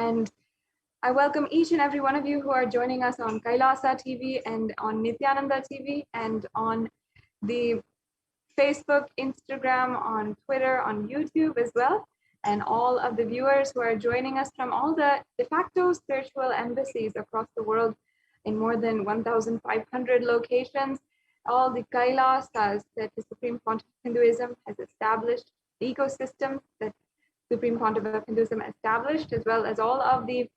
And I welcome each and every one of you who are joining us on Kailasa TV and on Nithyananda TV and on the Facebook, Instagram, on Twitter, on YouTube as well, and all of the viewers who are joining us from all the de facto spiritual embassies across the world in more than 1,500 locations, all the Kailasas that the Supreme Pontiff of Hinduism has established, the ecosystem that Supreme Pontiff of Hinduism established, as well as all of the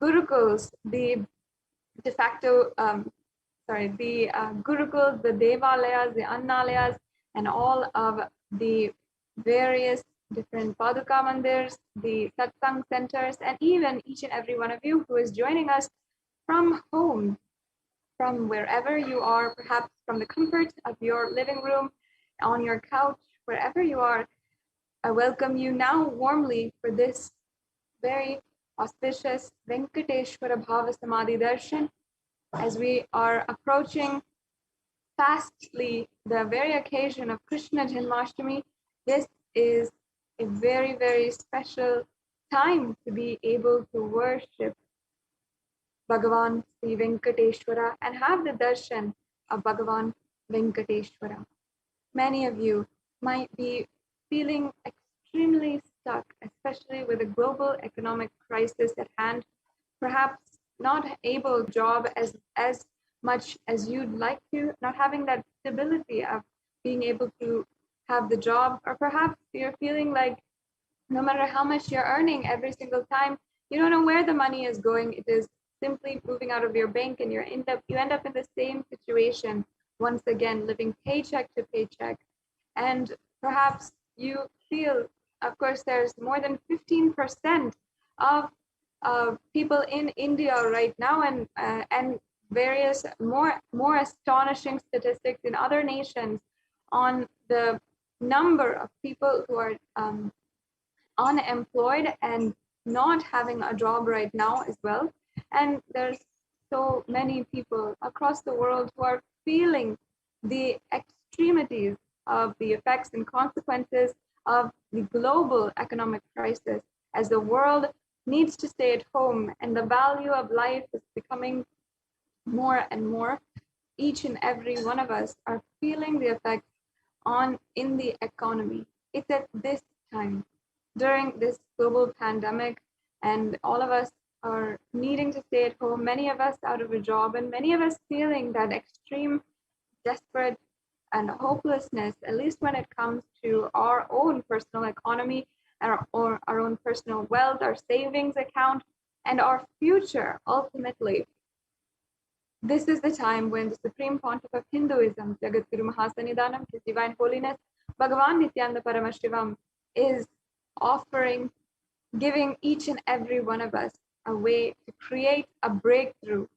gurukuls, the de facto, gurukuls, the devalayas, the annalayas, and all of the various different Paduka mandirs, the satsang centers, and even each and every one of you who is joining us from home, from wherever you are, perhaps from the comfort of your living room, on your couch, wherever you are. I welcome you now warmly for this very auspicious Venkateshwara Bhava Samadhi Darshan, as we are approaching fastly the very occasion of Krishna Janmashtami. This is a very, very special time to be able to worship Bhagavan Sri Venkateshwara and have the darshan of Bhagavan Venkateshwara. Many of you might be feeling extremely stuck, especially with a global economic crisis at hand, perhaps not able to job as much as you'd like to, not having that stability of being able to have the job, or perhaps you're feeling like no matter how much you're earning every single time, you don't know where the money is going. It is simply moving out of your bank, and you end up in the same situation once again, living paycheck to paycheck. And perhaps you feel, of course, there's more than 15% of people in India right now, and various more astonishing statistics in other nations on the number of people who are unemployed and not having a job right now as well. And there's so many people across the world who are feeling the extremities of the effects and consequences of the global economic crisis, as the world needs to stay at home and the value of life is becoming more and more. Each and every one of us are feeling the effects in the economy. It's at this time, during this global pandemic, and all of us are needing to stay at home, many of us out of a job, and many of us feeling that extreme desperate and hopelessness, at least when it comes to our own personal economy, or our own personal wealth, our savings account, and our future ultimately. This is the time when the Supreme Pontiff of Hinduism, Jagat Guru Mahasannidhanam, His Divine Holiness, Bhagavan Nithyananda Paramashivam, is offering, giving each and every one of us a way to create a breakthrough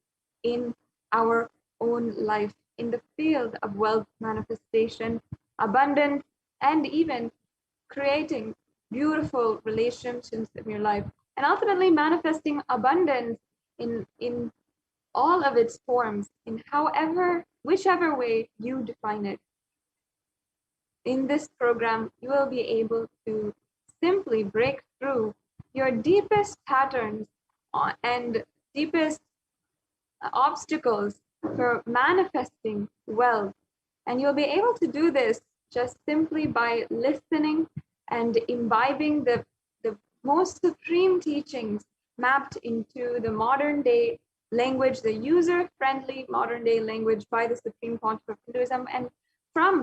in our own life, in the field of wealth manifestation, abundance, and even creating beautiful relationships in your life, and ultimately manifesting abundance in all of its forms, in whichever way you define it. In this program, you will be able to simply break through your deepest patterns and deepest obstacles for manifesting wealth. And you'll be able to do this just simply by listening and imbibing the most supreme teachings mapped into the modern day language, the user-friendly modern day language by the Supreme Pontiff of Hinduism, and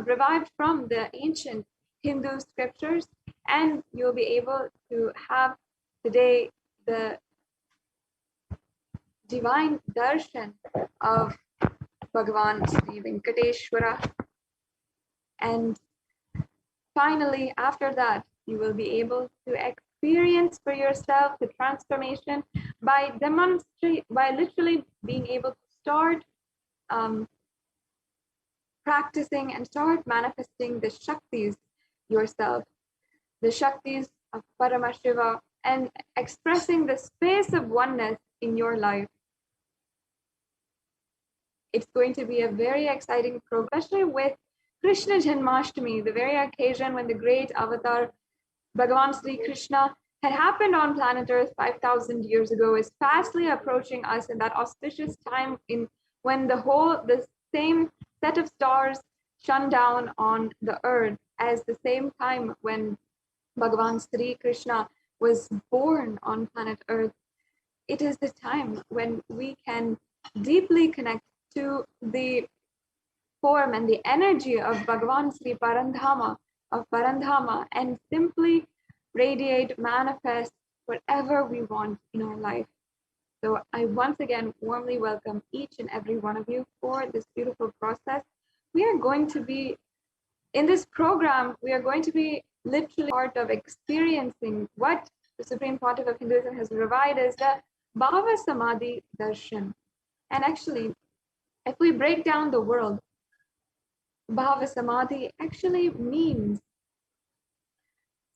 revived from the ancient Hindu scriptures. And you'll be able to have today the divine darshan of Bhagavan Sri Venkateshwara. And finally, after that, you will be able to experience for yourself the transformation by literally being able to start practicing and start manifesting the Shaktis yourself, the Shaktis of Paramashiva, and expressing the space of oneness in your life. It's going to be a very exciting program, especially with Krishna Janmashtami, the very occasion when the great avatar Bhagavan Sri Krishna had happened on planet Earth 5,000 years ago is fastly approaching us in that auspicious time in when the same set of stars shone down on the earth as the same time when Bhagavan Sri Krishna was born on planet Earth. It is the time when we can deeply connect to the form and the energy of Bhagavan Sri Parandhama, of Parandhama, and simply radiate, manifest whatever we want in our life. So I once again warmly welcome each and every one of you for this beautiful process. We are going to be, in this program, we are going to be literally part of experiencing what the Supreme Pontiff of Hinduism has revived as the Bhava Samadhi Darshan. And actually, if we break down the world, Bhava Samadhi actually means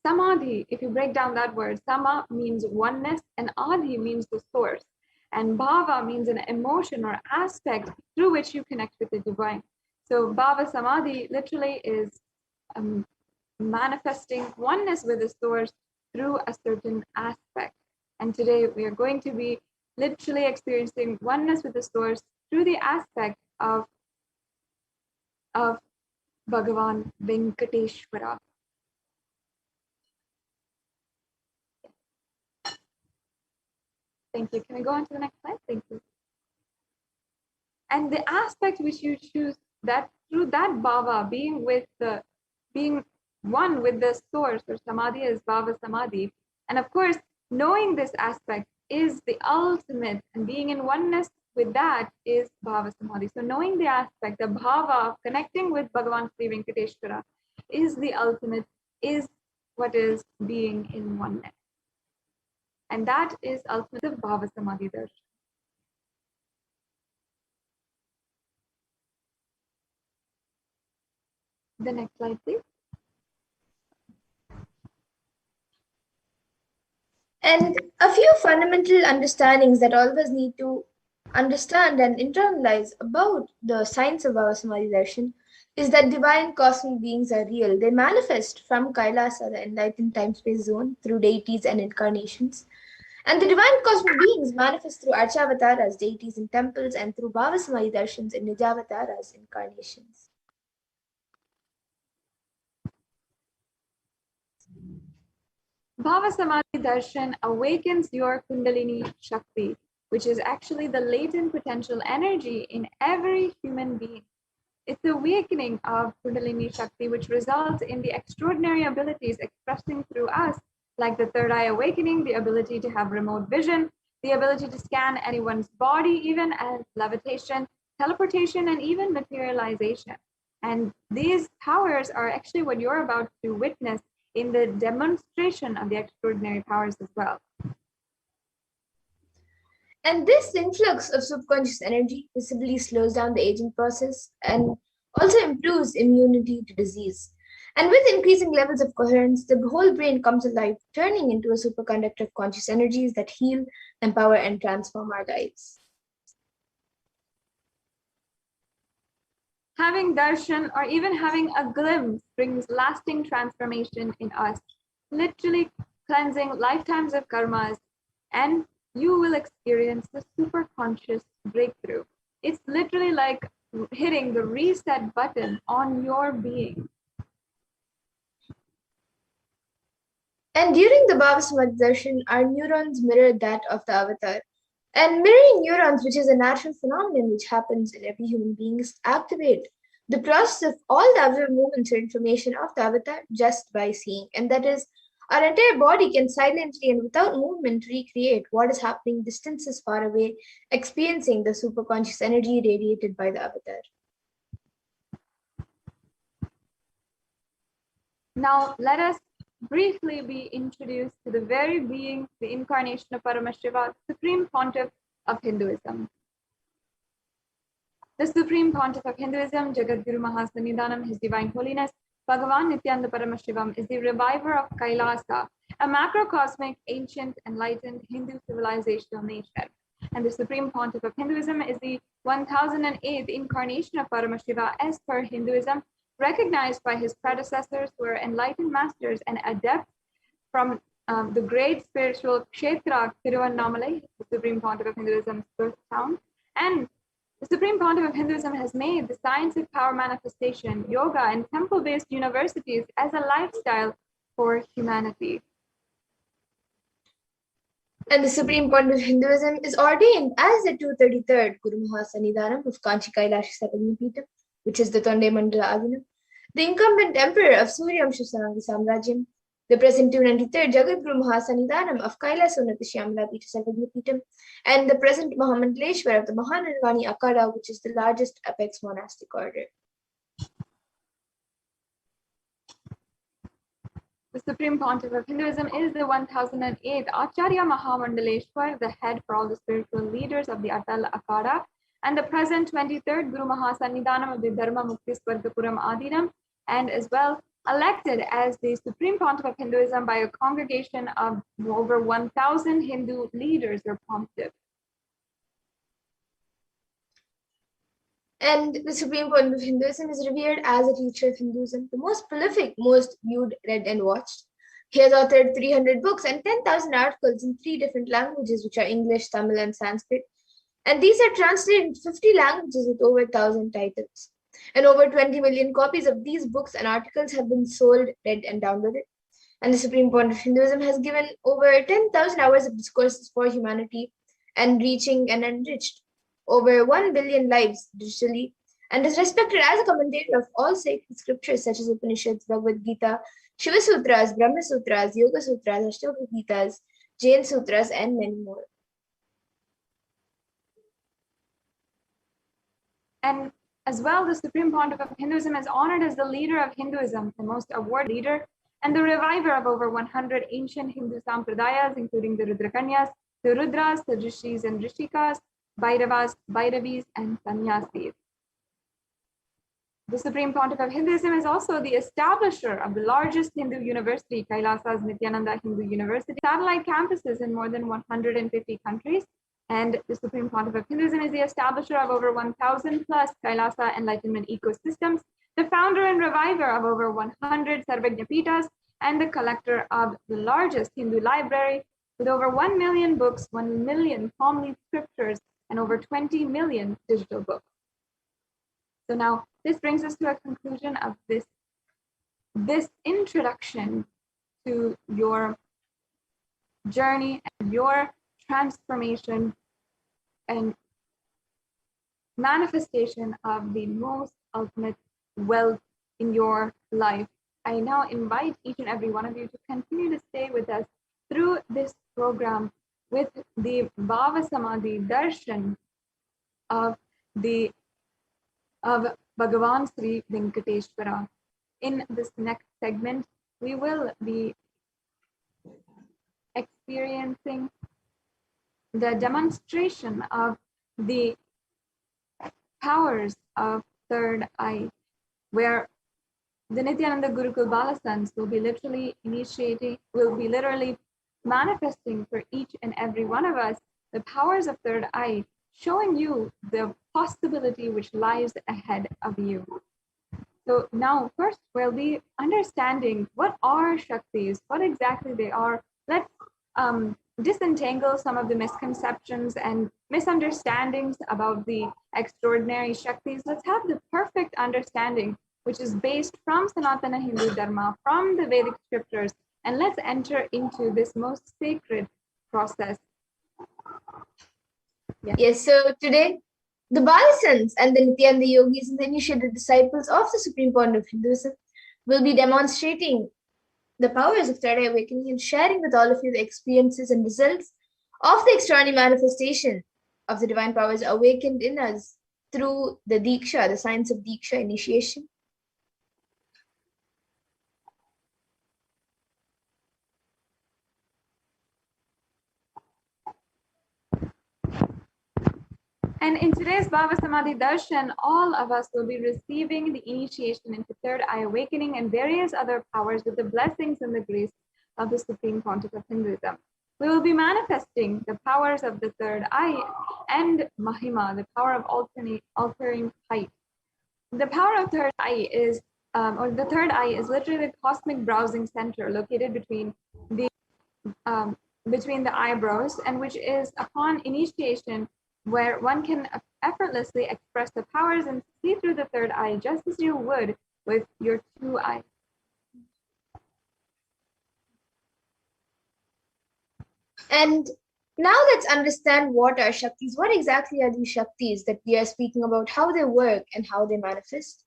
Samadhi. If you break down that word, Sama means oneness and Adi means the source. And Bhava means an emotion or aspect through which you connect with the divine. So Bhava Samadhi literally is manifesting oneness with the source through a certain aspect. And today we are going to be literally experiencing oneness with the source through the aspect of Bhagavan Venkateshwara. Thank you. Can we go on to the next slide? Thank you. And the aspect which you choose, that through that bhava, being one with the source, or samadhi is bhava samadhi. And of course, knowing this aspect is the ultimate, and being in oneness with that is bhava samadhi. So knowing the aspect, the bhava of connecting with Bhagavan Sri Venkateshwara is the ultimate, is what is being in oneness. And that is ultimately Bhava Samadhi Darshan. The next slide, please. And a few fundamental understandings that all of us need to understand and internalize about the science of Bhava Samadhi Darshan is that divine cosmic beings are real. They manifest from Kailasa, the enlightened time-space zone, through deities and incarnations. And the divine cosmic beings manifest through Archavataras, deities in temples, and through Bhava Samadhi Darshans in Nijavataras, incarnations. Bhava Samadhi Darshan awakens your Kundalini Shakti, which is actually the latent potential energy in every human being. It's the awakening of Kundalini Shakti, which results in the extraordinary abilities expressing through us, like the third eye awakening, the ability to have remote vision, the ability to scan anyone's body, even as levitation, teleportation, and even materialization. And these powers are actually what you're about to witness in the demonstration of the extraordinary powers as well. And this influx of subconscious energy visibly slows down the aging process and also improves immunity to disease. And with increasing levels of coherence, the whole brain comes alive, turning into a superconductor of conscious energies that heal, empower, and transform our lives. Having darshan or even having a glimpse brings lasting transformation in us, literally cleansing lifetimes of karmas, and you will experience the superconscious breakthrough. It's literally like hitting the reset button on your being. And during the Bhava Samadhi Darshan, our neurons mirror that of the avatar. And mirroring neurons, which is a natural phenomenon which happens in every human being, activate the process of all the other movements or information of the avatar just by seeing. And that is, our entire body can silently and without movement recreate what is happening distances far away, experiencing the superconscious energy radiated by the avatar. Now, let us briefly be introduced to the very being, the incarnation of Paramashiva, Supreme Pontiff of Hinduism. The Supreme Pontiff of Hinduism, Jagadguru Mahasannidhanam, His Divine Holiness, Bhagavan Nithyananda Paramashivam, is the reviver of Kailasa, a macrocosmic, ancient, enlightened Hindu civilizational nation. And the Supreme Pontiff of Hinduism is the 1008th incarnation of Paramashiva as per Hinduism, recognized by his predecessors who were enlightened masters and adepts from the great spiritual Kshetra Tiruvannamalai, the Supreme Pontiff of Hinduism's birth town, and the Supreme Pontiff of Hinduism has made the science of power manifestation, yoga, and temple-based universities as a lifestyle for humanity. And the Supreme Pontiff of Hinduism is ordained as the 233rd Guru Mahasannidhanam of Kanchi Kailash Sarvagnipeetham, which is the Tonde Mandala Adinam, the incumbent emperor of Suryamsha Sananga Samrajyam, the present 293rd Jagat Guru Mahasannidhanam of Kailasonata Shyamala Peetha Sarvagnipeetham, and the present Mahamandaleshwar of the Mahanirvani Akhada, which is the largest apex monastic order. The Supreme Pontiff of Hinduism is the 1008th Acharya Mahamandaleshwar, the head for all the spiritual leaders of the Atal Akhada, and the present 23rd Guru Mahasannidhanam of the Dharma Mukti Swargapuram Adinam, and as well elected as the Supreme Pontiff of Hinduism by a congregation of over 1,000 Hindu leaders or pontiffs. And the Supreme Pontiff of Hinduism is revered as a teacher of Hinduism, the most prolific, most viewed, read, and watched. He has authored 300 books and 10,000 articles in 3 different languages, which are English, Tamil, and Sanskrit. And these are translated into 50 languages with over 1,000 titles. And over 20 million copies of these books and articles have been sold, read, and downloaded. And the Supreme Pontiff of Hinduism has given over 10,000 hours of discourses for humanity and reaching and enriched over 1 billion lives digitally, and is respected as a commentator of all sacred scriptures such as Upanishads, Bhagavad Gita, Shiva Sutras, Brahma Sutras, Yoga Sutras, Ashtanga Gitas, Jain Sutras, and many more. And as well, the Supreme Pontiff of Hinduism is honored as the leader of Hinduism, the most awarded leader, and the reviver of over 100 ancient Hindu sampradayas, including the Rudrakanyas, the Rudras, the Rishis and Rishikas, Bhairavas, Bhairavis, and Sannyasis. The Supreme Pontiff of Hinduism is also the establisher of the largest Hindu university, Kailasa's Nithyananda Hindu University, satellite campuses in more than 150 countries. And the Supreme Pontiff of Hinduism is the establisher of over 1,000 plus Kailasa enlightenment ecosystems, the founder and reviver of over 100 Sarvagnapeethas, and the collector of the largest Hindu library with over 1 million books, 1 million palm leaf scriptures, and over 20 million digital books. So now this brings us to a conclusion of this introduction to your journey and your transformation and manifestation of the most ultimate wealth in your life. I now invite each and every one of you to continue to stay with us through this program with the Bhava Samadhi Darshan of Bhagavan Sri Venkateshwara. In this next segment, we will be experiencing the demonstration of the powers of third eye, where the Nithyananda Gurukul Balasans will be literally manifesting for each and every one of us the powers of third eye, showing you the possibility which lies ahead of you. So now, first, we'll be understanding what are Shaktis, what exactly they are. Let's disentangle some of the misconceptions and misunderstandings about the extraordinary Shaktis. Let's have the perfect understanding, which is based from Sanatana Hindu Dharma, from the Vedic scriptures, and let's enter into this most sacred process. Yes, so today, the Balasans and the Nityananda Yogis and the initiated disciples of the Supreme Pontiff of Hinduism will be demonstrating the powers of third eye awakening and sharing with all of you the experiences and results of the extraordinary manifestation of the divine powers awakened in us through the Diksha, the science of Diksha initiation. And in today's Bhava Samadhi Darshan, all of us will be receiving the initiation into third eye awakening and various other powers with the blessings and the grace of the Supreme Pontiff of Hinduism. We will be manifesting the powers of the third eye and Mahima, the power of altering height. The power of third eye is, the third eye is literally the cosmic browsing center located between the between the eyebrows, and which is upon initiation where one can effortlessly express the powers and see through the third eye just as you would with your two eyes. And now let's understand what are Shaktis. What exactly are these Shaktis that we are speaking about, how they work and how they manifest?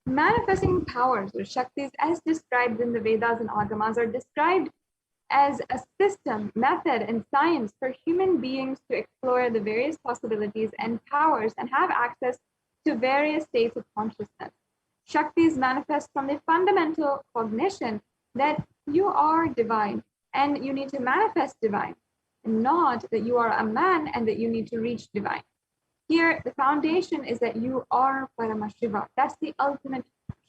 Manifesting powers or Shaktis, as described in the Vedas and Agamas, are described as a system, method, and science for human beings to explore the various possibilities and powers and have access to various states of consciousness. Shaktis manifest from the fundamental cognition that you are divine and you need to manifest divine, and not that you are a man and that you need to reach divine. Here, the foundation is that you are Paramashiva. That's the ultimate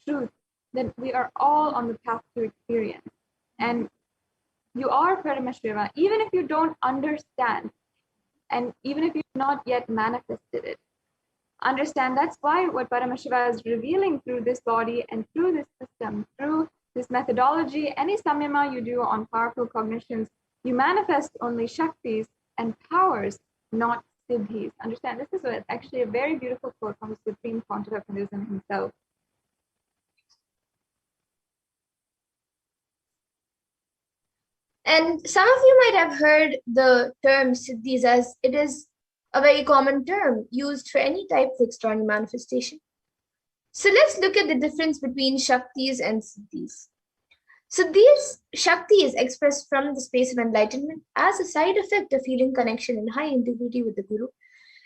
truth, that we are all on the path to experience. And you are Paramashiva, even if you don't understand, and even if you've not yet manifested it. Understand that's why what Paramashiva is revealing through this body and through this system, through this methodology, any samyama you do on powerful cognitions, you manifest only Shaktis and powers, not Siddhis. Understand, this is actually a very beautiful quote from the Supreme Pontiff of Hinduism himself. And some of you might have heard the term Siddhis, as it is a very common term used for any type of external manifestation. So let's look at the difference between Shaktis and Siddhis. So these Shaktis expressed from the space of enlightenment as a side effect of feeling connection and high integrity with the Guru,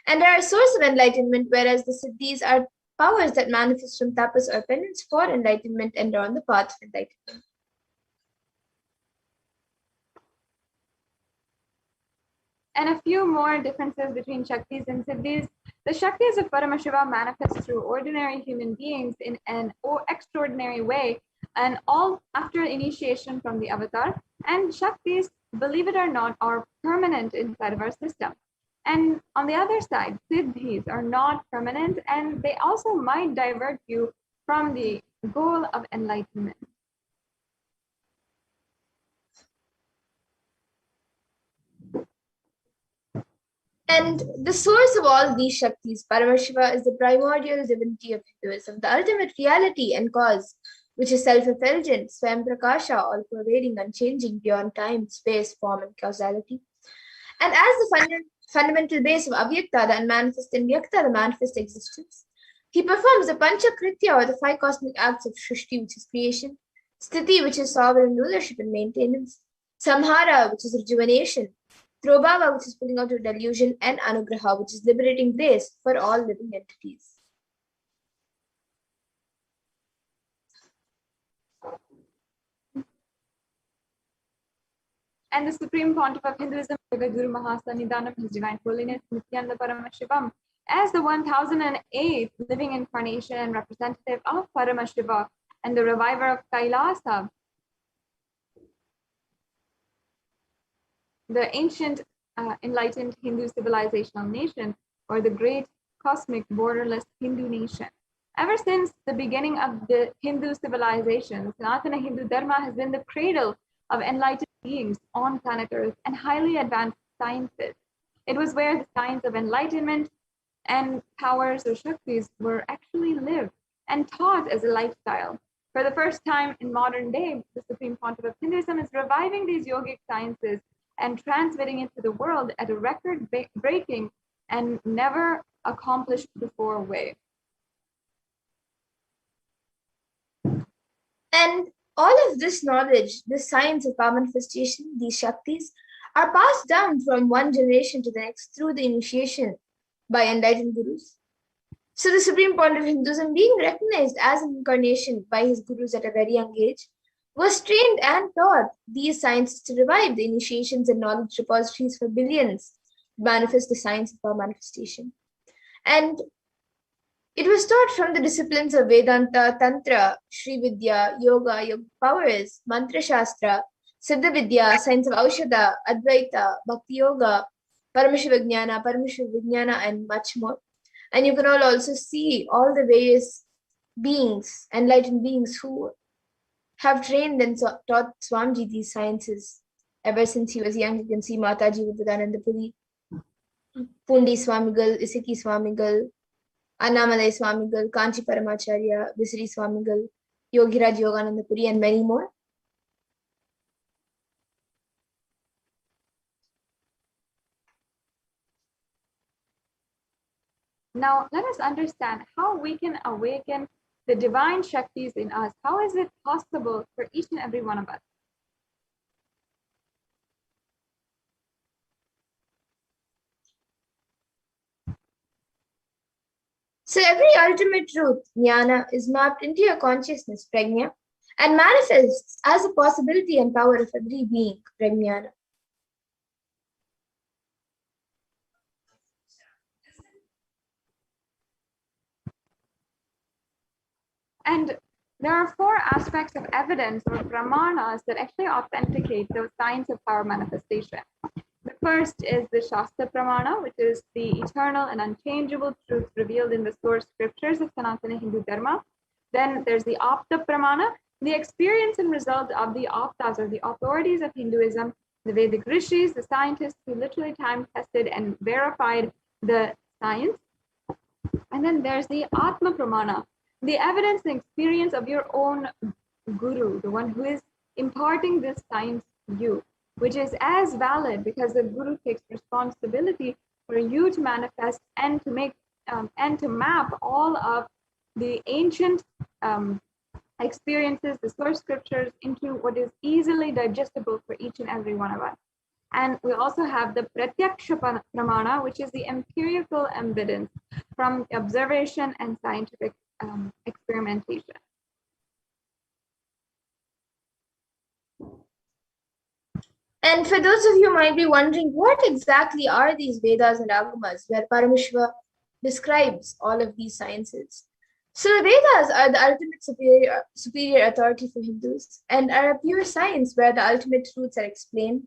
and are a source of enlightenment, whereas the Siddhis are powers that manifest from tapas or penance for enlightenment and are on the path of enlightenment. And a few more differences between Shaktis and Siddhis. The Shaktis of Paramashiva manifest through ordinary human beings in an extraordinary way, and all after initiation from the avatar. And Shaktis, believe it or not, are permanent inside of our system. And on the other side, Siddhis are not permanent, and they also might divert you from the goal of enlightenment. And the source of all these Shaktis, Paramashiva, is the primordial divinity of Hinduism, the ultimate reality and cause, which is self-effulgent, Swam Prakasha, all-pervading, unchanging, beyond time, space, form, and causality. And as the fundamental base of Avyakta, the unmanifest, and Vyakta, the manifest existence, he performs the Pancha Kritya, or the five cosmic acts of Shrishti, which is creation, Sthiti, which is sovereign rulership and maintenance, Samhara, which is rejuvenation, Trobhava, which is pulling out of delusion, and Anugraha, which is liberating grace for all living entities. And the Supreme Pontiff of Hinduism, Guru Mahasannidhanam, His Divine Holiness, Nithyananda Paramashivam, as the 1008th living incarnation and representative of Paramashiva and the reviver of Kailasa, the ancient enlightened Hindu civilizational nation, or the great cosmic borderless Hindu nation. Ever since the beginning of the Hindu civilization, Sanatana Hindu Dharma has been the cradle of enlightened beings on planet Earth and highly advanced sciences. It was where the science of enlightenment and powers or Shaktis were actually lived and taught as a lifestyle. For the first time in modern day, the Supreme Pontiff of Hinduism is reviving these yogic sciences and transmitting it to the world at a record-breaking and never accomplished before way. And all of this knowledge, this science of power manifestation, these Shaktis, are passed down from one generation to the next through the initiation by enlightened gurus. So the Supreme Pontiff of Hinduism, being recognized as an incarnation by his gurus at a very young age, was trained and taught these sciences to revive the initiations and knowledge repositories for billions to manifest the science of power manifestation. And it was taught from the disciplines of Vedanta, Tantra, Sri Vidya, Yoga, Yoga Powers, Mantra Shastra, Siddha Vidya, Science of Aushadha, Advaita, Bhakti Yoga, Paramashiva Jnana, and much more. And you can all also see all the various beings, enlightened beings who have trained and taught Swamiji these sciences. Ever since he was young, you can see Mataji Vivekananda Puri, Pundi Swamigal, Isiki Swamigal, Annamalai Swamigal, Kanchi Paramacharya, Visri Swamigal, Yogiraj Yogananda Puri, and many more. Now, let us understand how we can awaken the divine Shaktis in us. How is it possible for each and every one of us? So every ultimate truth, jnana, is mapped into your consciousness, prajna, and manifests as a possibility and power of every being, prajnana. And there are four aspects of evidence or pramanas that actually authenticate those signs of power manifestation. The first is the Shastra Pramana, which is the eternal and unchangeable truth revealed in the source scriptures of Sanatana Hindu Dharma. Then there's the Apta Pramana, the experience and result of the Aptas or the authorities of Hinduism, the Vedic rishis, the scientists who literally time tested and verified the science. And then there's the Atma Pramana, the evidence and experience of your own guru, the one who is imparting this science to you, which is as valid because the guru takes responsibility for you to manifest and to make and to map all of the ancient experiences, the source scriptures, into what is easily digestible for each and every one of us. And we also have the Pratyaksha Pramana, which is the empirical evidence from observation and scientific experimentation. And for those of you who might be wondering, what exactly are these Vedas and Agamas, where Paramashiva describes all of these sciences? So the Vedas are the ultimate superior authority for Hindus and are a pure science where the ultimate truths are explained.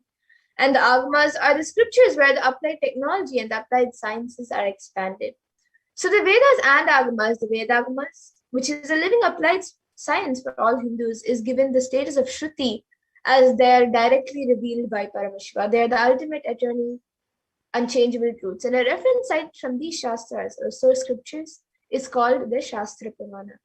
And the Agamas are the scriptures where the applied technology and the applied sciences are expanded. So the Vedas and Agamas, the Vedagamas, which is a living applied science for all Hindus, is given the status of Shruti as they're directly revealed by Paramashiva. They're the ultimate eternal, unchangeable truths. And a reference cited from these Shastras or source scriptures is called the Shastra Pramana.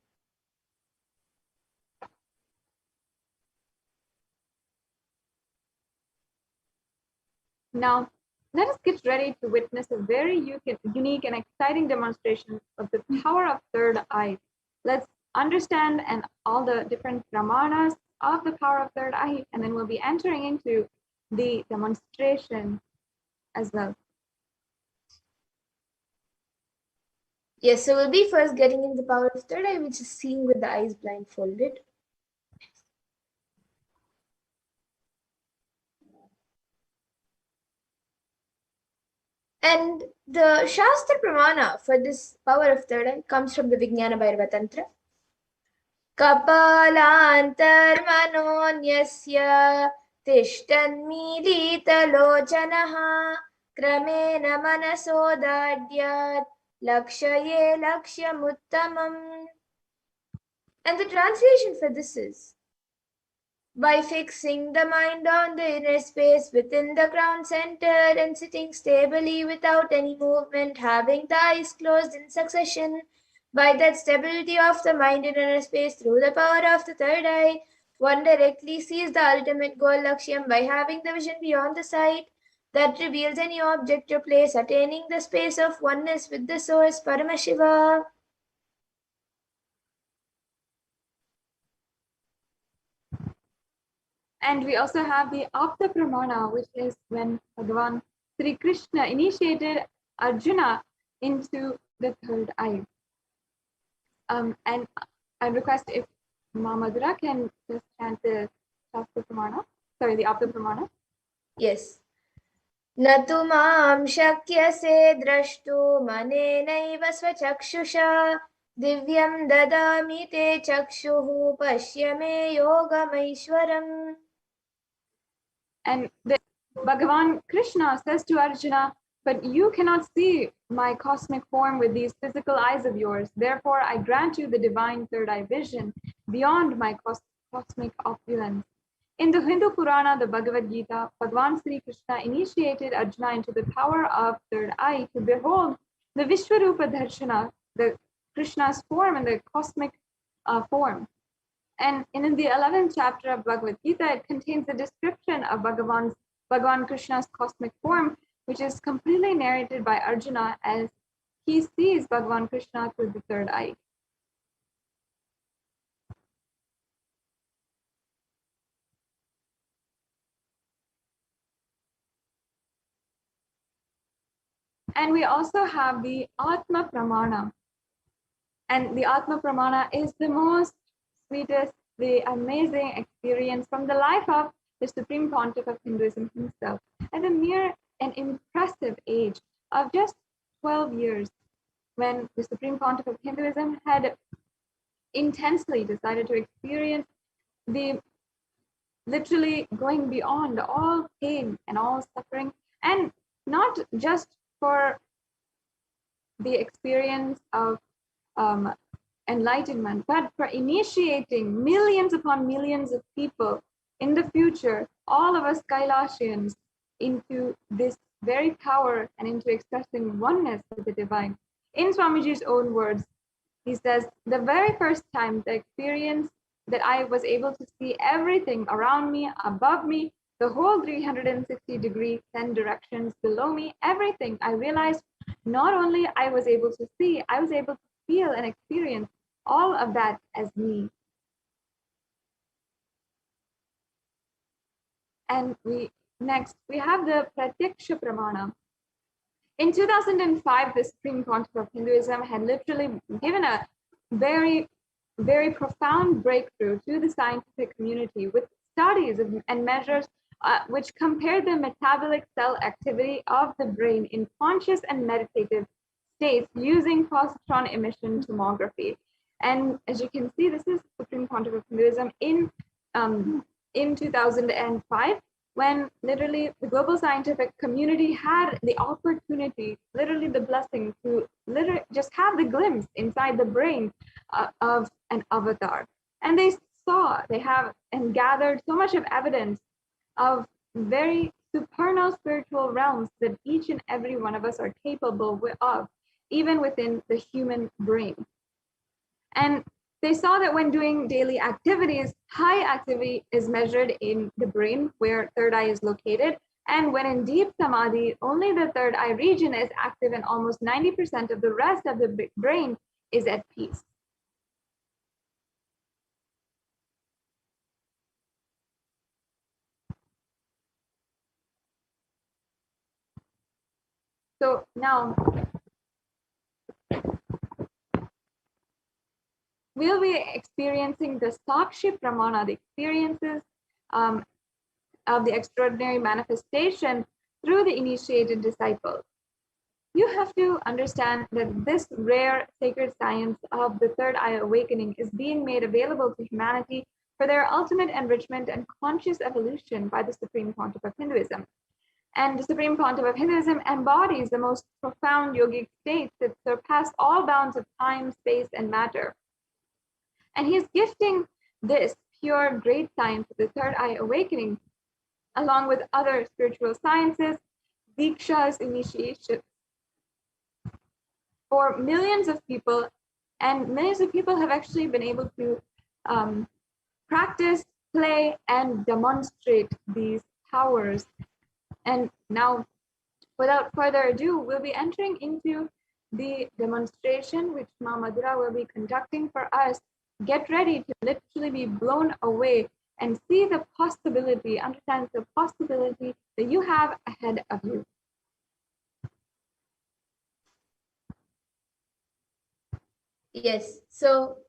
Now, let us get ready to witness a very unique and exciting demonstration of the power of third eye. Let's understand and all the different pramanas of the power of third eye, and then we'll be entering into the demonstration as well. Yes, so we'll be first getting in the power of third eye, which is seeing with the eyes blindfolded. And the Shastra Pramana for this power of third eye comes from the Vijnana Bhairava Tantra. Kapalantarmanonyasya tishtannmilitalochanaha kramena manasodadyat lakshaye lakshyamuttamam. And the translation for this is, by fixing the mind on the inner space within the crown center and sitting stably without any movement, having the eyes closed in succession, by that stability of the mind in inner space through the power of the third eye, one directly sees the ultimate goal Lakshyam by having the vision beyond the sight that reveals any object or place, attaining the space of oneness with the source, Paramashiva. And we also have the Apta Pramana, which is when Bhagavan Sri Krishna initiated Arjuna into the third eye. And I request if Madhura can just chant the Shastra Pramana, the Apta Pramana. Yes. Natu mam shakyase drashtu manenaiva svachakshusha divyam dadami te chakshuhu pashyame yogamaishwaram. And Bhagavan Krishna says to Arjuna, But you cannot see my cosmic form with these physical eyes of yours. Therefore, I grant you the divine third eye vision beyond my cosmic opulence. In the Hindu Purana, the Bhagavad Gita, Bhagavan Sri Krishna initiated Arjuna into the power of third eye to behold the Vishwarupa Darshana, the Krishna's form and the cosmic form. And in the 11th chapter of Bhagavad Gita, it contains a description of Bhagavan Krishna's cosmic form, which is completely narrated by Arjuna as he sees Bhagavan Krishna through the third eye. And we also have the Atma Pramana. And the Atma Pramana is the most sweetest, the amazing experience from the life of the Supreme Pontiff of Hinduism himself. At a mere and impressive age of just 12 years, when the Supreme Pontiff of Hinduism had intensely decided to experience the literally going beyond all pain and all suffering, and not just for the experience of enlightenment, but for initiating millions upon millions of people in the future, all of us Kailashians, into this very power and into expressing oneness with the divine. In Swamiji's own words, he says, the very first time the experience that I was able to see everything around me, above me, the whole 360-degree 10 directions below me, everything, I realized not only I was able to see, I was able to feel and experience all of that as me. And next, we have the Pratyaksha Pramana. In 2005, the Supreme Pontiff of Hinduism had literally given a very, very profound breakthrough to the scientific community with studies and measures which compared the metabolic cell activity of the brain in conscious and meditative states using positron emission tomography. And as you can see, this is Supreme Pontiff of Hinduism in 2005, when literally the global scientific community had the opportunity, literally the blessing to literally just have the glimpse inside the brain of an avatar. And they have and gathered so much of evidence of very supernal spiritual realms that each and every one of us are capable of, even within the human brain. And they saw that when doing daily activities, high activity is measured in the brain where third eye is located. And when in deep samadhi, only the third eye region is active and almost 90% of the rest of the brain is at peace. So now, we'll be experiencing the Sakshi Pramana, the experiences of the extraordinary manifestation through the initiated disciples. You have to understand that this rare sacred science of the third eye awakening is being made available to humanity for their ultimate enrichment and conscious evolution by the Supreme Pontiff of Hinduism. And the Supreme Pontiff of Hinduism embodies the most profound yogic states that surpass all bounds of time, space, and matter. And he's gifting this pure great science of the third eye awakening, along with other spiritual sciences, Diksha's initiation, for millions of people. And millions of people have actually been able to practice, play, and demonstrate these powers. And now, without further ado, we'll be entering into the demonstration which Ma Madhura will be conducting for us. Get ready to literally be blown away and see the possibility, understand the possibility that you have ahead of you. Yes, so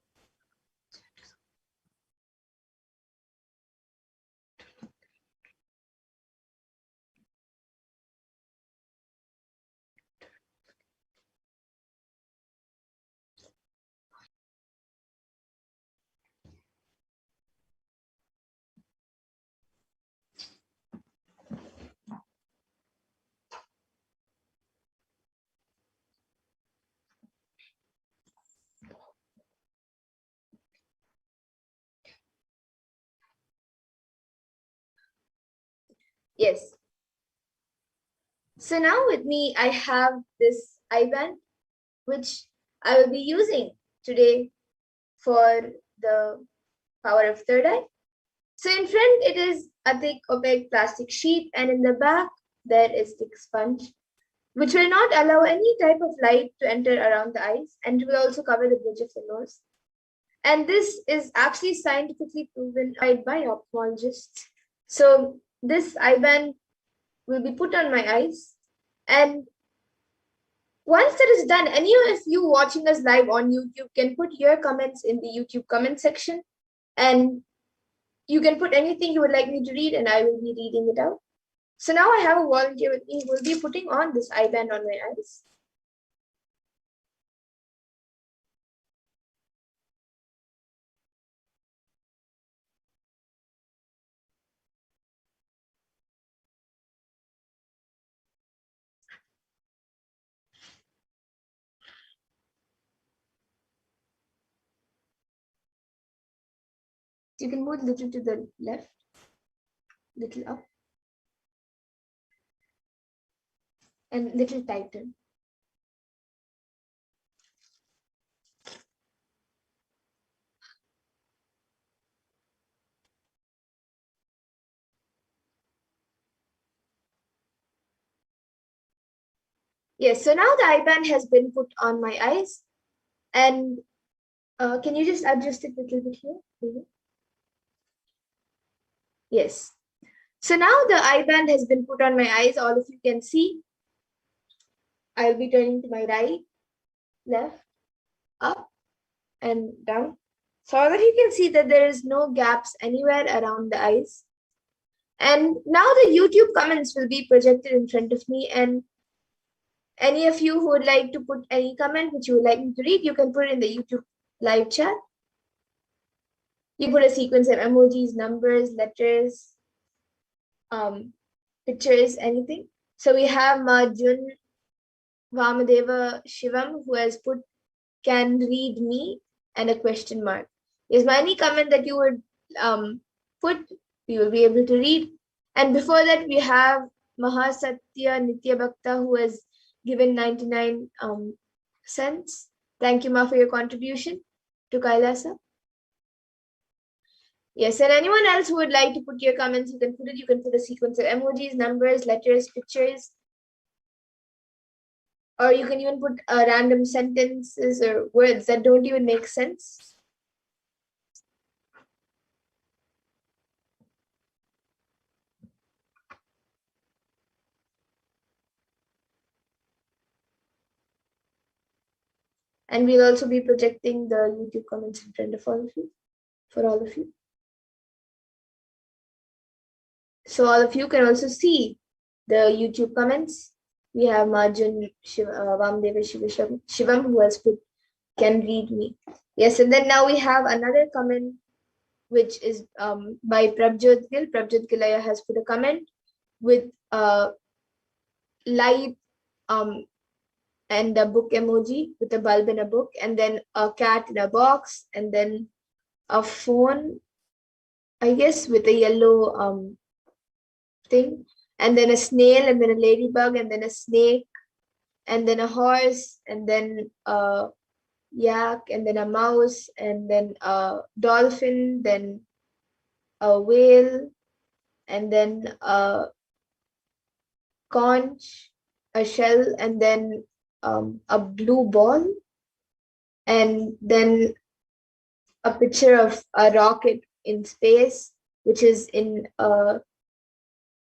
Yes. So now with me, I have this IBAN, which I will be using today for the power of third eye. So in front, it is a thick opaque plastic sheet, and in the back, there is thick sponge, which will not allow any type of light to enter around the eyes, and will also cover the bridge of the nose. And this is actually scientifically proven by ophthalmologists. So this IBAN will be put on my eyes, and once that is done, any of you watching us live on YouTube can put your comments in the YouTube comment section, and you can put anything you would like me to read, and I will be reading it out. So now I have a volunteer with me who will be putting on this IBAN on my eyes. So you can move a little to the left, little up, and little tighter. Yes, so now the IBAN has been put on my eyes, and can you just adjust it a little bit here? Maybe? Yes. So now the IBAN has been put on my eyes. All of you can see. I'll be turning to my right, left, up, and down, so that you can see that there is no gaps anywhere around the eyes. And now the YouTube comments will be projected in front of me, and any of you who would like to put any comment which you would like me to read, you can put it in the YouTube live chat. You put a sequence of emojis, numbers, letters, pictures, anything. So we have Marjun Vamadeva Shivam, who has put "can read me" and a question mark. Is there any comment that you would put, we will be able to read. And before that, we have Mahasatya Nitya Bhakta, who has given 99 cents. Thank you, Ma, for your contribution to Kailasa. Yes, and anyone else who would like to put your comments, you can put it. You can put a sequence of emojis, numbers, letters, pictures, or you can even put random sentences or words that don't even make sense. And we'll also be projecting the YouTube comments in front of all of you, for all of you. So all of you can also see the YouTube comments. We have Marjun Vamdeva Shivam, who has put "can read me." Yes, and then now we have another comment, which is by Prabjot Gill. Prabjot Gilaya has put a comment with light and a book emoji with a bulb in a book, and then a cat in a box, and then a phone, I guess, with a yellow thing, and then a snail, and then a ladybug, and then a snake, and then a horse, and then a yak, and then a mouse, and then a dolphin, then a whale, and then a conch, a shell, and then a blue ball, and then a picture of a rocket in space, which is in a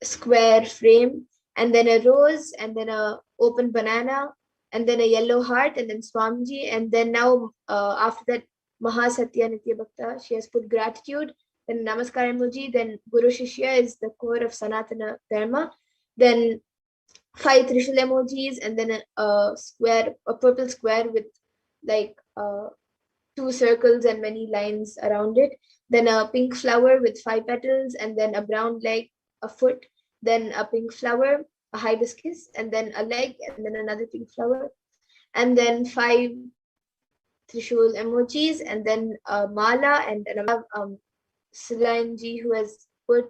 square frame, and then a rose, and then a open banana, and then a yellow heart, and then Swamiji, and then now after that, Mahasatya Nitya Bhakta, she has put gratitude, then Namaskar emoji, then Guru Shishya is the core of Sanatana Dharma, then 5 Trishul emojis, and then a square, a purple square with like 2 circles and many lines around it, then a pink flower with 5 petals, and then a brown leg, a foot, then a pink flower, a hibiscus, and then a leg, and then another pink flower, and then 5 Trishul emojis, and then a mala, and then Silanji, who has put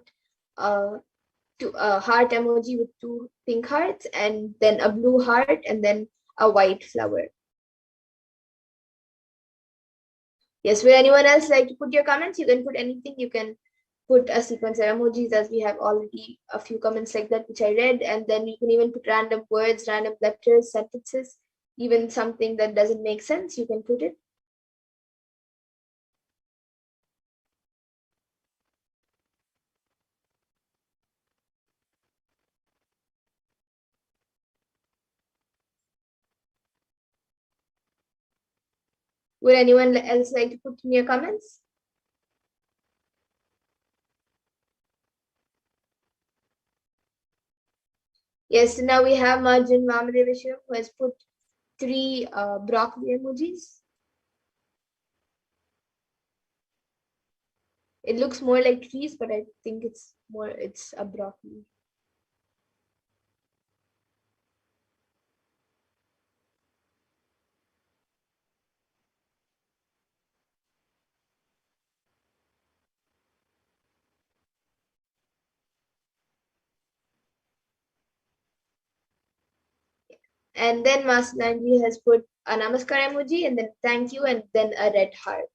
a heart emoji with two pink hearts, and then a blue heart, and then a white flower. Yes, would anyone else like to put your comments? You can put anything. You can put a sequence of emojis, as we have already a few comments like that which I read, and then you can even put random words, random letters, sentences, even something that doesn't make sense, you can put it. Would anyone else like to put in your comments? Yes, so now we have Marjan Vamadeveshwar, who has put 3 broccoli emojis. It looks more like trees, but I think it's a broccoli. And then Masananji has put a namaskar emoji, and then thank you, and then a red heart.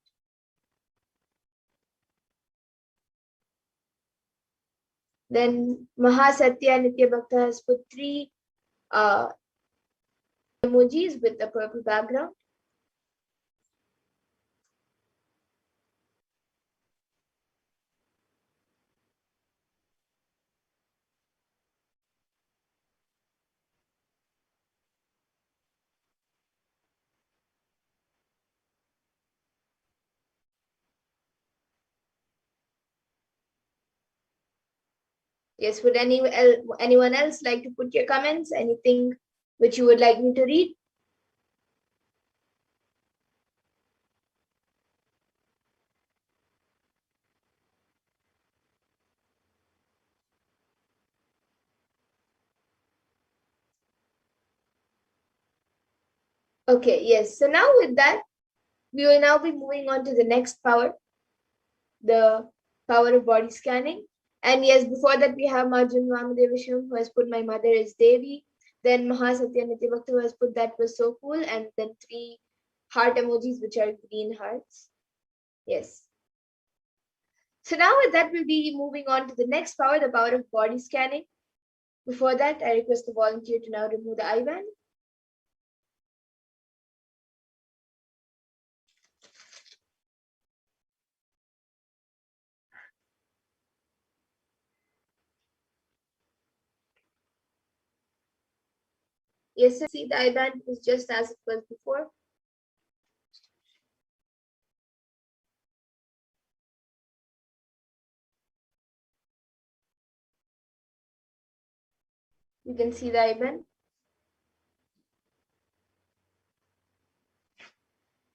Then Mahasatya Nitya Bhakta has put 3 emojis with a purple background. Yes, would anyone else like to put your comments? Anything which you would like me to read? Okay, yes. So now with that, we will now be moving on to the next power, the power of body scanning. And yes, before that, we have Marjan Vamadevisham, who has put my mother is Devi. Then Mahasatya Nityabhakta, who has put that was so cool. And then 3 heart emojis, which are green hearts. Yes. So now with that, we'll be moving on to the next power, the power of body scanning. Before that, I request the volunteer to now remove the IBAN. Yes, so see, the IBAN is just as it was before. You can see the IBAN.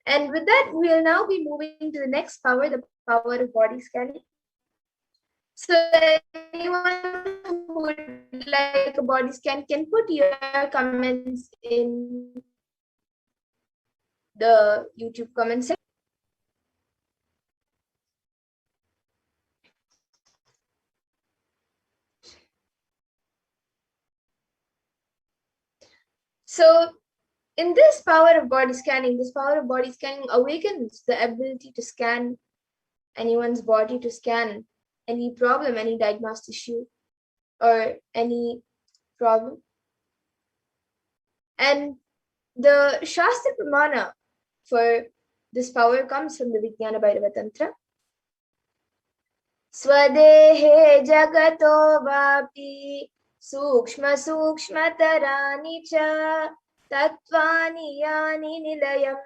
And with that, we'll now be moving to the next power, the power of body scanning. So anyone who would like a body scan can put your comments in the YouTube comment section. So in this power of body scanning, this power of body scanning awakens the ability to scan anyone's body, to scan any problem, any diagnosed issue, or any problem. And the Shastra Pramana for this power comes from the Vijnana Bhairava Tantra. Swadehe jagato vapi sukshma sukshmatarani cha tattvani yani nilayam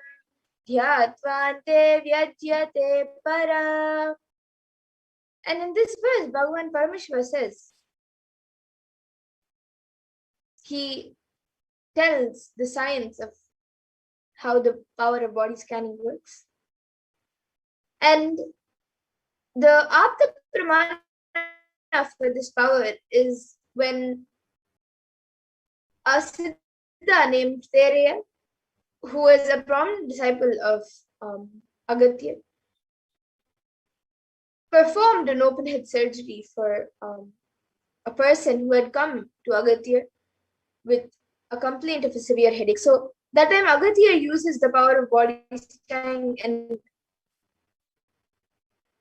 dhyatvante vyajyate para. And in this verse, Bhagavan Paramashiva says, he tells the science of how the power of body scanning works. And the Apta Pramana for this power is when a Siddha named Thereya, who was a prominent disciple of Agatya, performed an open head surgery for a person who had come to Agatya with a complaint of a severe headache. So that time Agatya uses the power of body scanning and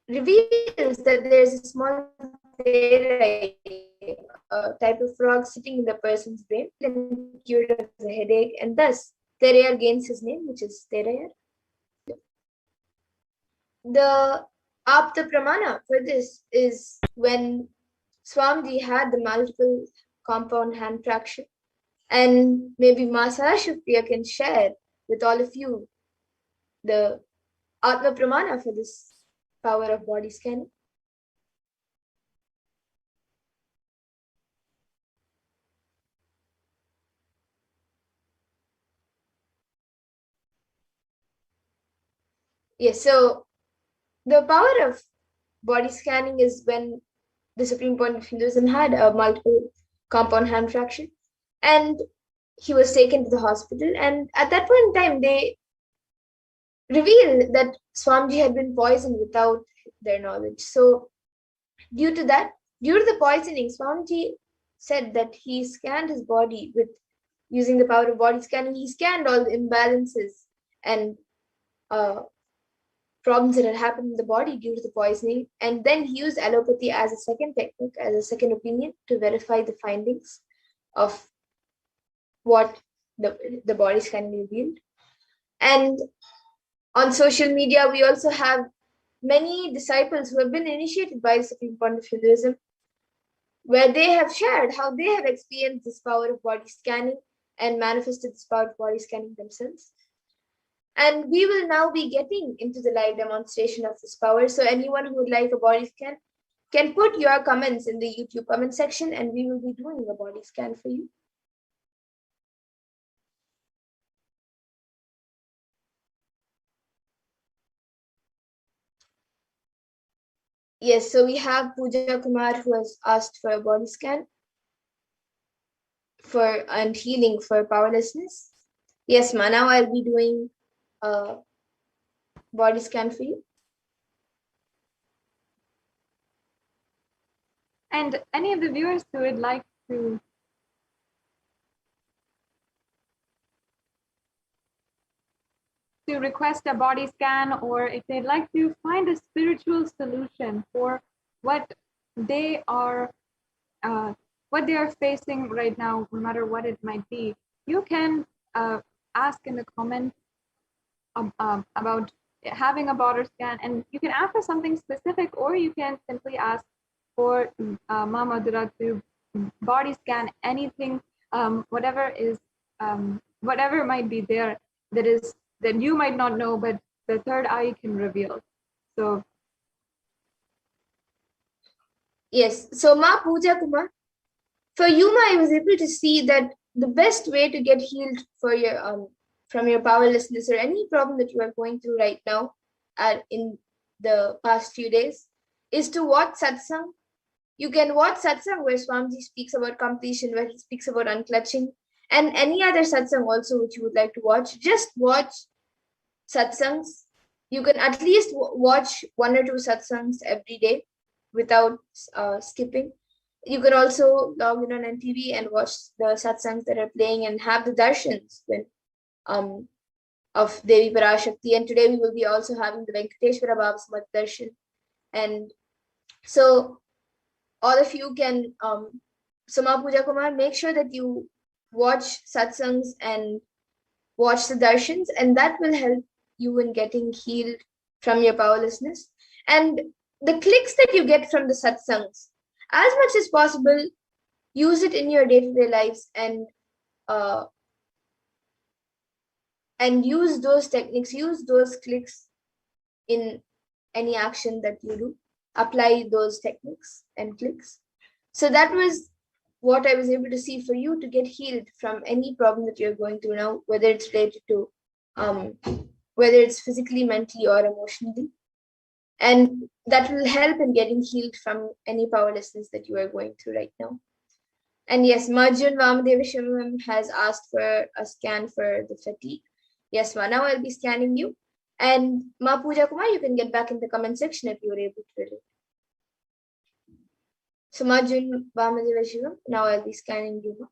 reveals that there is a small therai, a type of frog sitting in the person's brain and cured of the headache, and thus Therayar gains his name, which is Therayar. The Apta Pramana for this is when Swamiji had the multiple compound hand traction, and maybe Masashukriya can share with all of you the Atma Pramana for this power of body scanning. Yes, so the power of body scanning is when the Supreme Point of Hinduism had a multiple compound hand fraction, and he was taken to the hospital. And at that point in time, they revealed that Swamiji had been poisoned without their knowledge. So, due to that, due to the poisoning, Swamiji said that he scanned his body with using the power of body scanning. He scanned all the imbalances and uh, problems that had happened in the body due to the poisoning. And then he used allopathy as a second technique, as a second opinion to verify the findings of what the body scanning revealed. And on social media, we also have many disciples who have been initiated by the Supreme Point of Hinduism, where they have shared how they have experienced this power of body scanning and manifested this power of body scanning themselves. And we will now be getting into the live demonstration of this power. So anyone who would like a body scan can put your comments in the YouTube comment section, and we will be doing a body scan for you. Yes, so we have Pooja Kumar who has asked for a body scan and healing for powerlessness. Yes, ma, now I'll be doing a body scan for you. And any of the viewers who would like to request a body scan, or if they'd like to find a spiritual solution for what they are facing right now, no matter what it might be, you can ask in the comments about having a body scan, and you can ask for something specific, or you can simply ask for Mama Dura to body scan anything, whatever might be there that you might not know, but the third eye can reveal. So yes, so Ma Pooja Kumar, for you, Ma, I was able to see that the best way to get healed for your from your powerlessness or any problem that you are going through right now in the past few days is to watch satsang. You can watch satsang where Swamiji speaks about completion, where he speaks about unclutching, and any other satsang also which you would like to watch. Just watch satsangs. You can at least watch 1 or 2 satsangs every day without skipping. You can also log in on NTV and watch the satsangs that are playing and have the darshans of Devi Parashakti. And today we will be also having the Venkateshwara Baba's Mat Darshan. And so all of you can, Soma Pooja Kumar, make sure that you watch satsangs and watch the darshans, and that will help you in getting healed from your powerlessness. And the clicks that you get from the satsangs, as much as possible, use it in your day-to-day lives and use those techniques, use those clicks in any action that you do. Apply those techniques and clicks. So that was what I was able to see for you to get healed from any problem that you're going through now, whether it's related to whether it's physically, mentally, or emotionally. And that will help in getting healed from any powerlessness that you are going through right now. And yes, Marjun Vamadevashivam has asked for a scan for the fatigue. Yes, Ma, now I'll be scanning you. And Ma Pooja Kumar, you can get back in the comment section if you were able to relate. So Majun Paramashivam, now I'll be scanning you.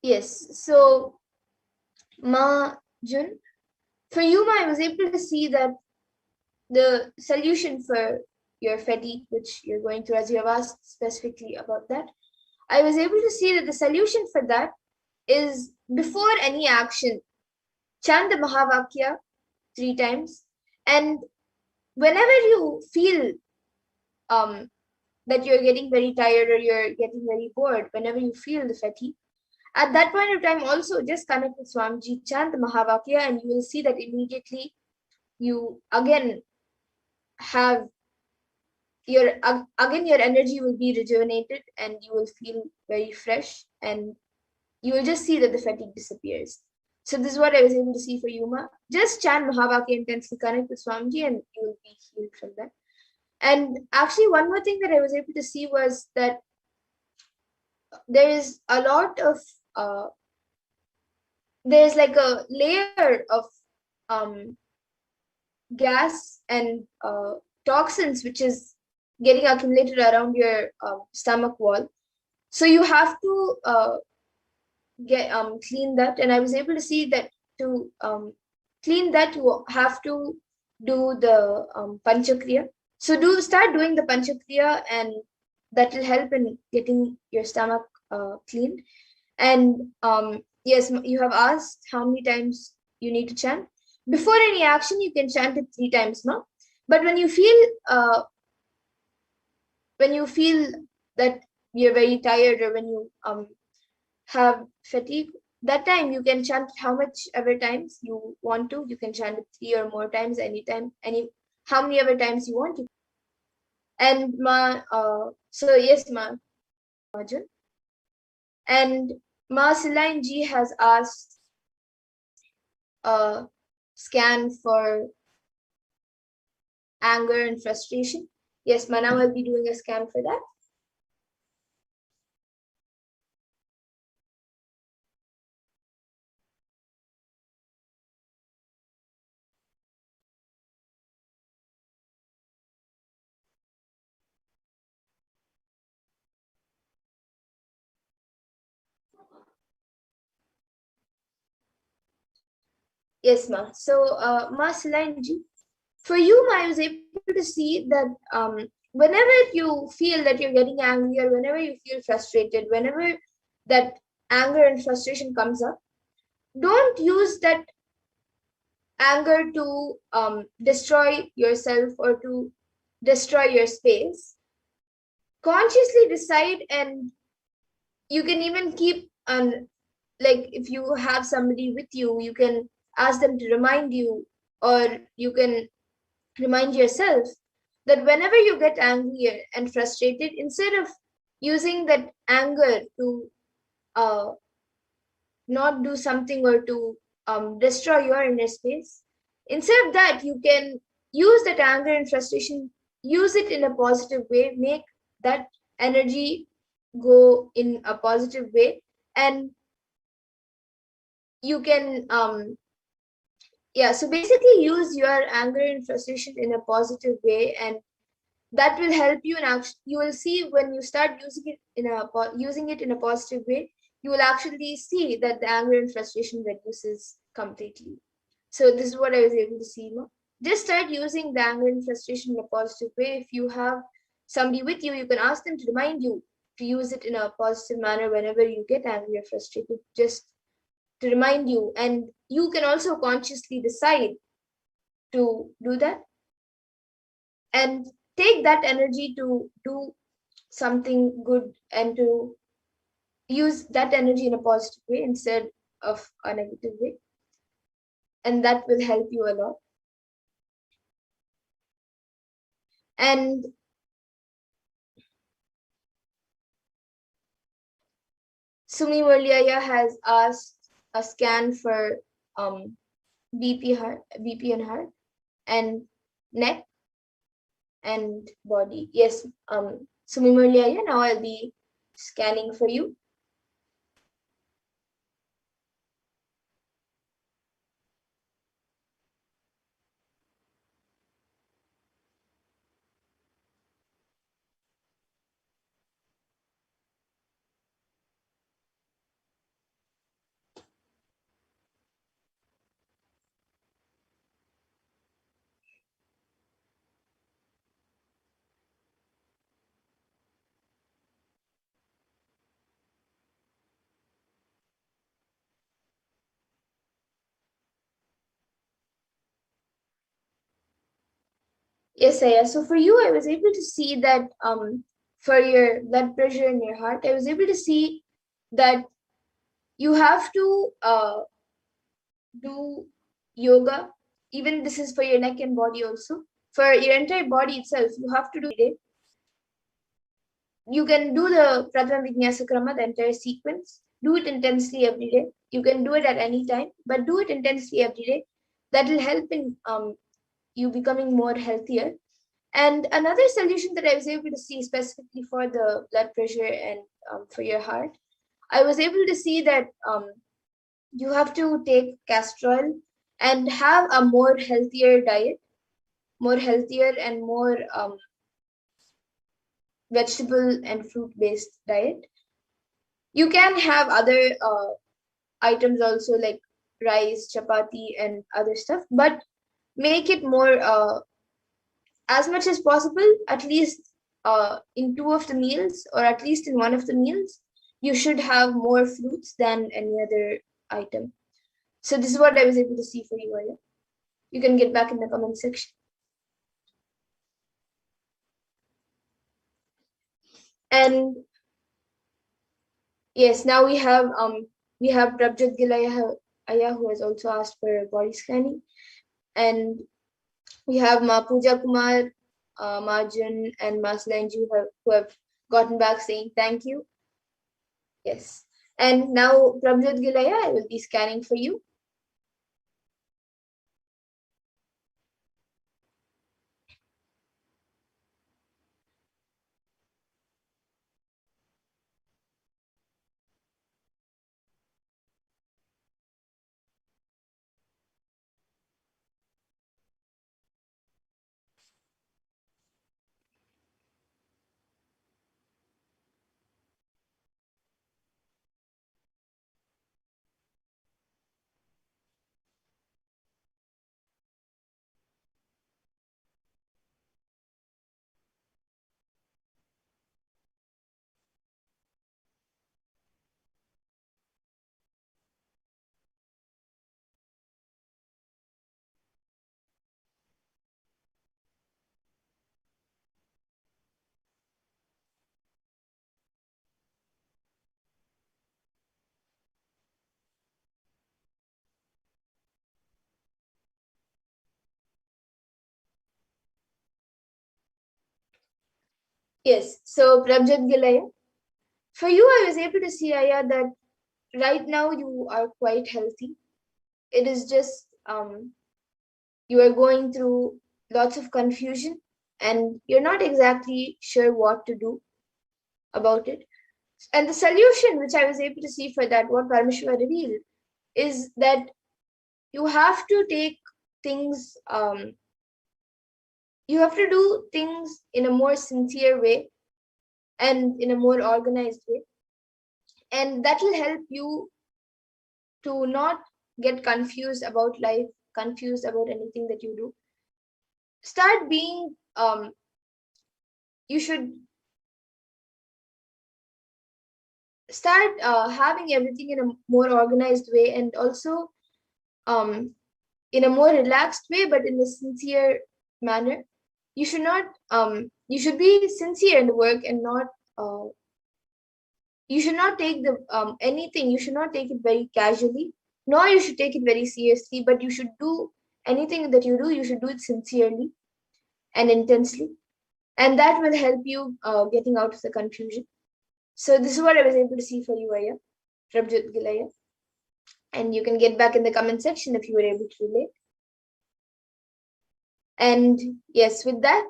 Yes, so Majun, for you, I was able to see that the solution for your fatigue, which you're going through, as you have asked specifically about that, I was able to see that the solution for that is before any action, chant the Mahavakya 3 times, and whenever you feel um, that you're getting very tired or you're getting very bored, whenever you feel the fatigue, at that point of time, also just connect with Swamiji, chant the Mahavakya, and you will see that immediately you again have your energy will be rejuvenated and you will feel very fresh and you will just see that the fatigue disappears. So this is what I was able to see for Yuma. Just chant Mahavakya intensely, connect with Swamiji, and you will be healed from that. And actually, one more thing that I was able to see was that there is a lot of there's like a layer of um, gas and toxins which is getting accumulated around your stomach wall. So you have to get clean that, and I was able to see that to clean that you have to do the panchakriya. So do start doing the panchakriya, and that will help in getting your stomach cleaned. And yes, you have asked how many times you need to chant. Before any action, you can chant it 3 times, no? But when you feel that you're very tired, or when you have fatigue, that time you can chant how much ever times you want to. You can chant it 3 or more times, anytime, how many ever times you want to. And so yes, Marjan. And Ma Silain ji has asked a scan for anger and frustration. Yes, Mana will be doing a scan for that. Yes, Ma. So, Ma Silain ji, for you, I was able to see that whenever you feel that you're getting angry, or whenever you feel frustrated, whenever that anger and frustration comes up, don't use that anger to destroy yourself or to destroy your space. Consciously decide, and you can even keep like if you have somebody with you, you can ask them to remind you, or you can remind yourself that whenever you get angry and frustrated, instead of using that anger to uh, not do something or to destroy your inner space, instead of that, you can use that anger and frustration, use it in a positive way, make that energy go in a positive way, and you can yeah, so basically use your anger and frustration in a positive way, and that will help you. And you will see when you start using it in a positive way, you will actually see that the anger and frustration reduces completely. So this is what I was able to see. No? Just start using the anger and frustration in a positive way. If you have somebody with you, you can ask them to remind you to use it in a positive manner whenever you get angry or frustrated, just to remind you. And you can also consciously decide to do that and take that energy to do something good, and to use that energy in a positive way instead of a negative way, and that will help you a lot. And Sumi Murliaya has asked a scan for BP and heart, and neck and body. Yes, Sumi Murliaya, now I'll be scanning for you. Yes, Aya. So for you, I was able to see that for your blood pressure in your heart, I was able to see that you have to do yoga. Even this is for your neck and body also. For your entire body itself, you have to do it. You can do the Pratama Vinyasa Krama, the entire sequence. Do it intensely every day. You can do it at any time, but do it intensely every day. That will help in you becoming more healthier. And another solution that I was able to see specifically for the blood pressure and for your heart, I was able to see that you have to take castor oil and have a more healthier diet, more healthier and more vegetable and fruit based diet. You can have other items also like rice, chapati, and other stuff, but make it more as much as possible, at least in two of the meals or at least in one of the meals, you should have more fruits than any other item. So this is what I was able to see for you, Aya. You can get back in the comment section. And yes, now we have Prabjot Gilaya Aya who has also asked for body scanning, and we have Ma Pooja Kumar, Marjan, and Mas Lenju who have gotten back saying thank you. Yes. And now, Prabjot Gilaya, I will be scanning for you. Yes. So, Prabjot Gilaya, for you, I was able to see, Aya, that right now you are quite healthy. It is just you are going through lots of confusion and you're not exactly sure what to do about it. And the solution, which I was able to see for that, what Paramashiva revealed, is that you have to take things, you have to do things in a more sincere way and in a more organized way. And that will help you to not get confused about life, confused about anything that you do. Start being, you should start having everything in a more organized way and also um, in a more relaxed way, but in a sincere manner. You should not, you should be sincere in the work and not, you should not take the anything, you should not take it very casually, nor you should take it very seriously, but you should do anything that you do, you should do it sincerely and intensely. and that will help you getting out of the confusion. So this is what I was able to see for you, Aya, Prabjot Gilaya. And you can get back in the comment section if you were able to relate. And yes, with that,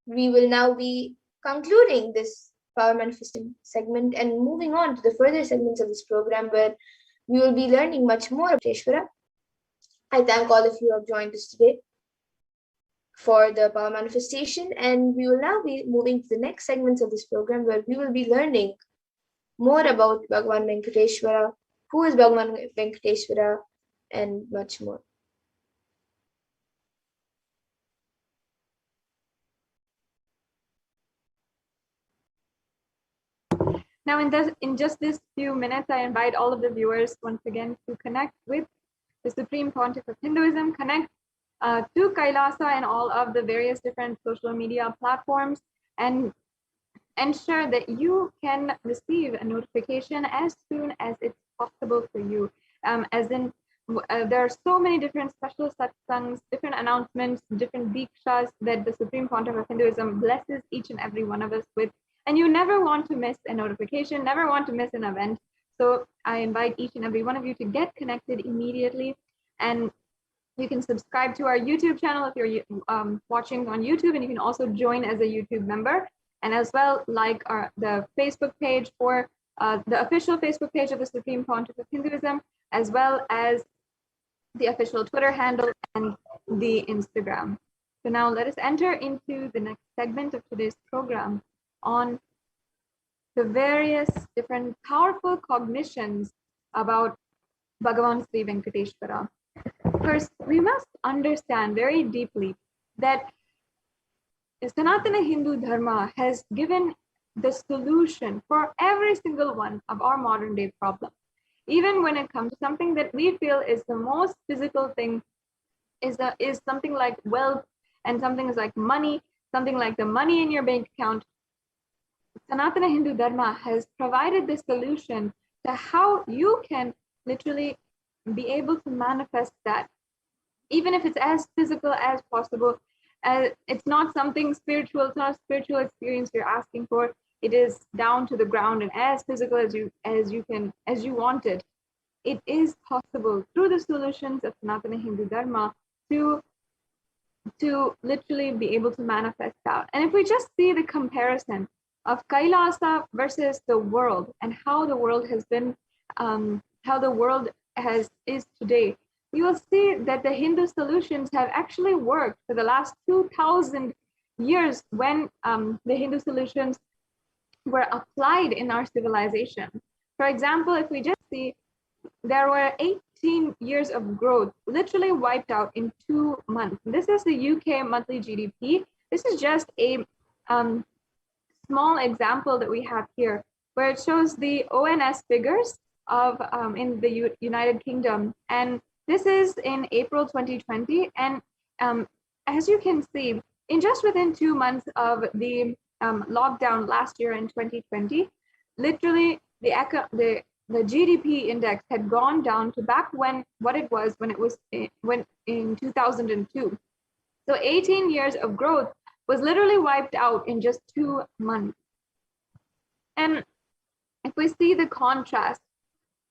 we will now be concluding this power manifesting segment and moving on to the further segments of this program where we will be learning much more about Teshwara. I thank all of you who have joined us today for the power manifestation, and we will now be moving to the next segments of this program where we will be learning more about Bhagavan Venkateshwara, who is Bhagavan Venkateshwara, and much more. Now, in just this few minutes, I invite all of the viewers once again to connect with the Supreme Pontiff of Hinduism, connect to Kailasa and all of the various different social media platforms, and ensure that you can receive a notification as soon as it's possible for you. As in, there are so many different special satsangs, different announcements, different dikshas that the Supreme Pontiff of Hinduism blesses each and every one of us with. And you never want to miss a notification, never want to miss an event. So I invite each and every one of you to get connected immediately. And you can subscribe to our YouTube channel if you're watching on YouTube, and you can also join as a YouTube member. And as well, like the Facebook page for the official Facebook page of the Supreme Pontiff of Hinduism, as well as the official Twitter handle and the Instagram. So now let us enter into the next segment of today's program on the various different powerful cognitions about Bhagavan Sri Venkateshwara. First, we must understand very deeply that Sanatana Hindu Dharma has given the solution for every single one of our modern day problems. Even when it comes to something that we feel is the most physical thing, is something like wealth, and something is like money, something like the money in your bank account. Sanatana Hindu Dharma has provided the solution to how you can literally be able to manifest that, even if it's as physical as possible. It's not something spiritual, it's not a spiritual experience you're asking for. It is down to the ground and as physical as you want it. It is possible through the solutions of Sanatana Hindu Dharma to literally be able to manifest that. And if we just see the comparison of Kailasa versus the world and how the world has been, how the world is today, you will see that the Hindu solutions have actually worked for the last 2,000 years when the Hindu solutions were applied in our civilization. For example, if we just see, there were 18 years of growth literally wiped out in 2 months. This is the UK monthly GDP. This is just a small example that we have here, where it shows the ONS figures of in the United Kingdom, and this is in April 2020. And as you can see, in just within 2 months of the lockdown last year in 2020, literally the GDP index had gone down to back when it was in 2002. So 18 years of growth was literally wiped out in just 2 months. And if we see the contrast,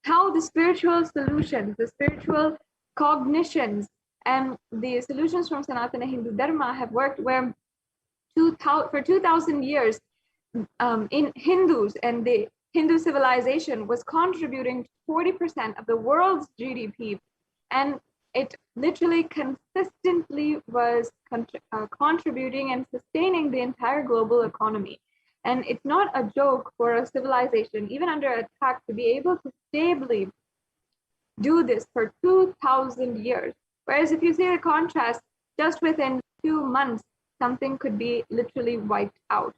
how the spiritual solutions, the spiritual cognitions, and the solutions from Sanatana Hindu Dharma have worked, where for 2,000 years in Hindus and the Hindu civilization was contributing 40% of the world's GDP, and it literally consistently was contributing and sustaining the entire global economy. And it's not a joke for a civilization, even under attack, to be able to stably do this for 2,000 years. Whereas if you see the contrast, just within 2 months, something could be literally wiped out.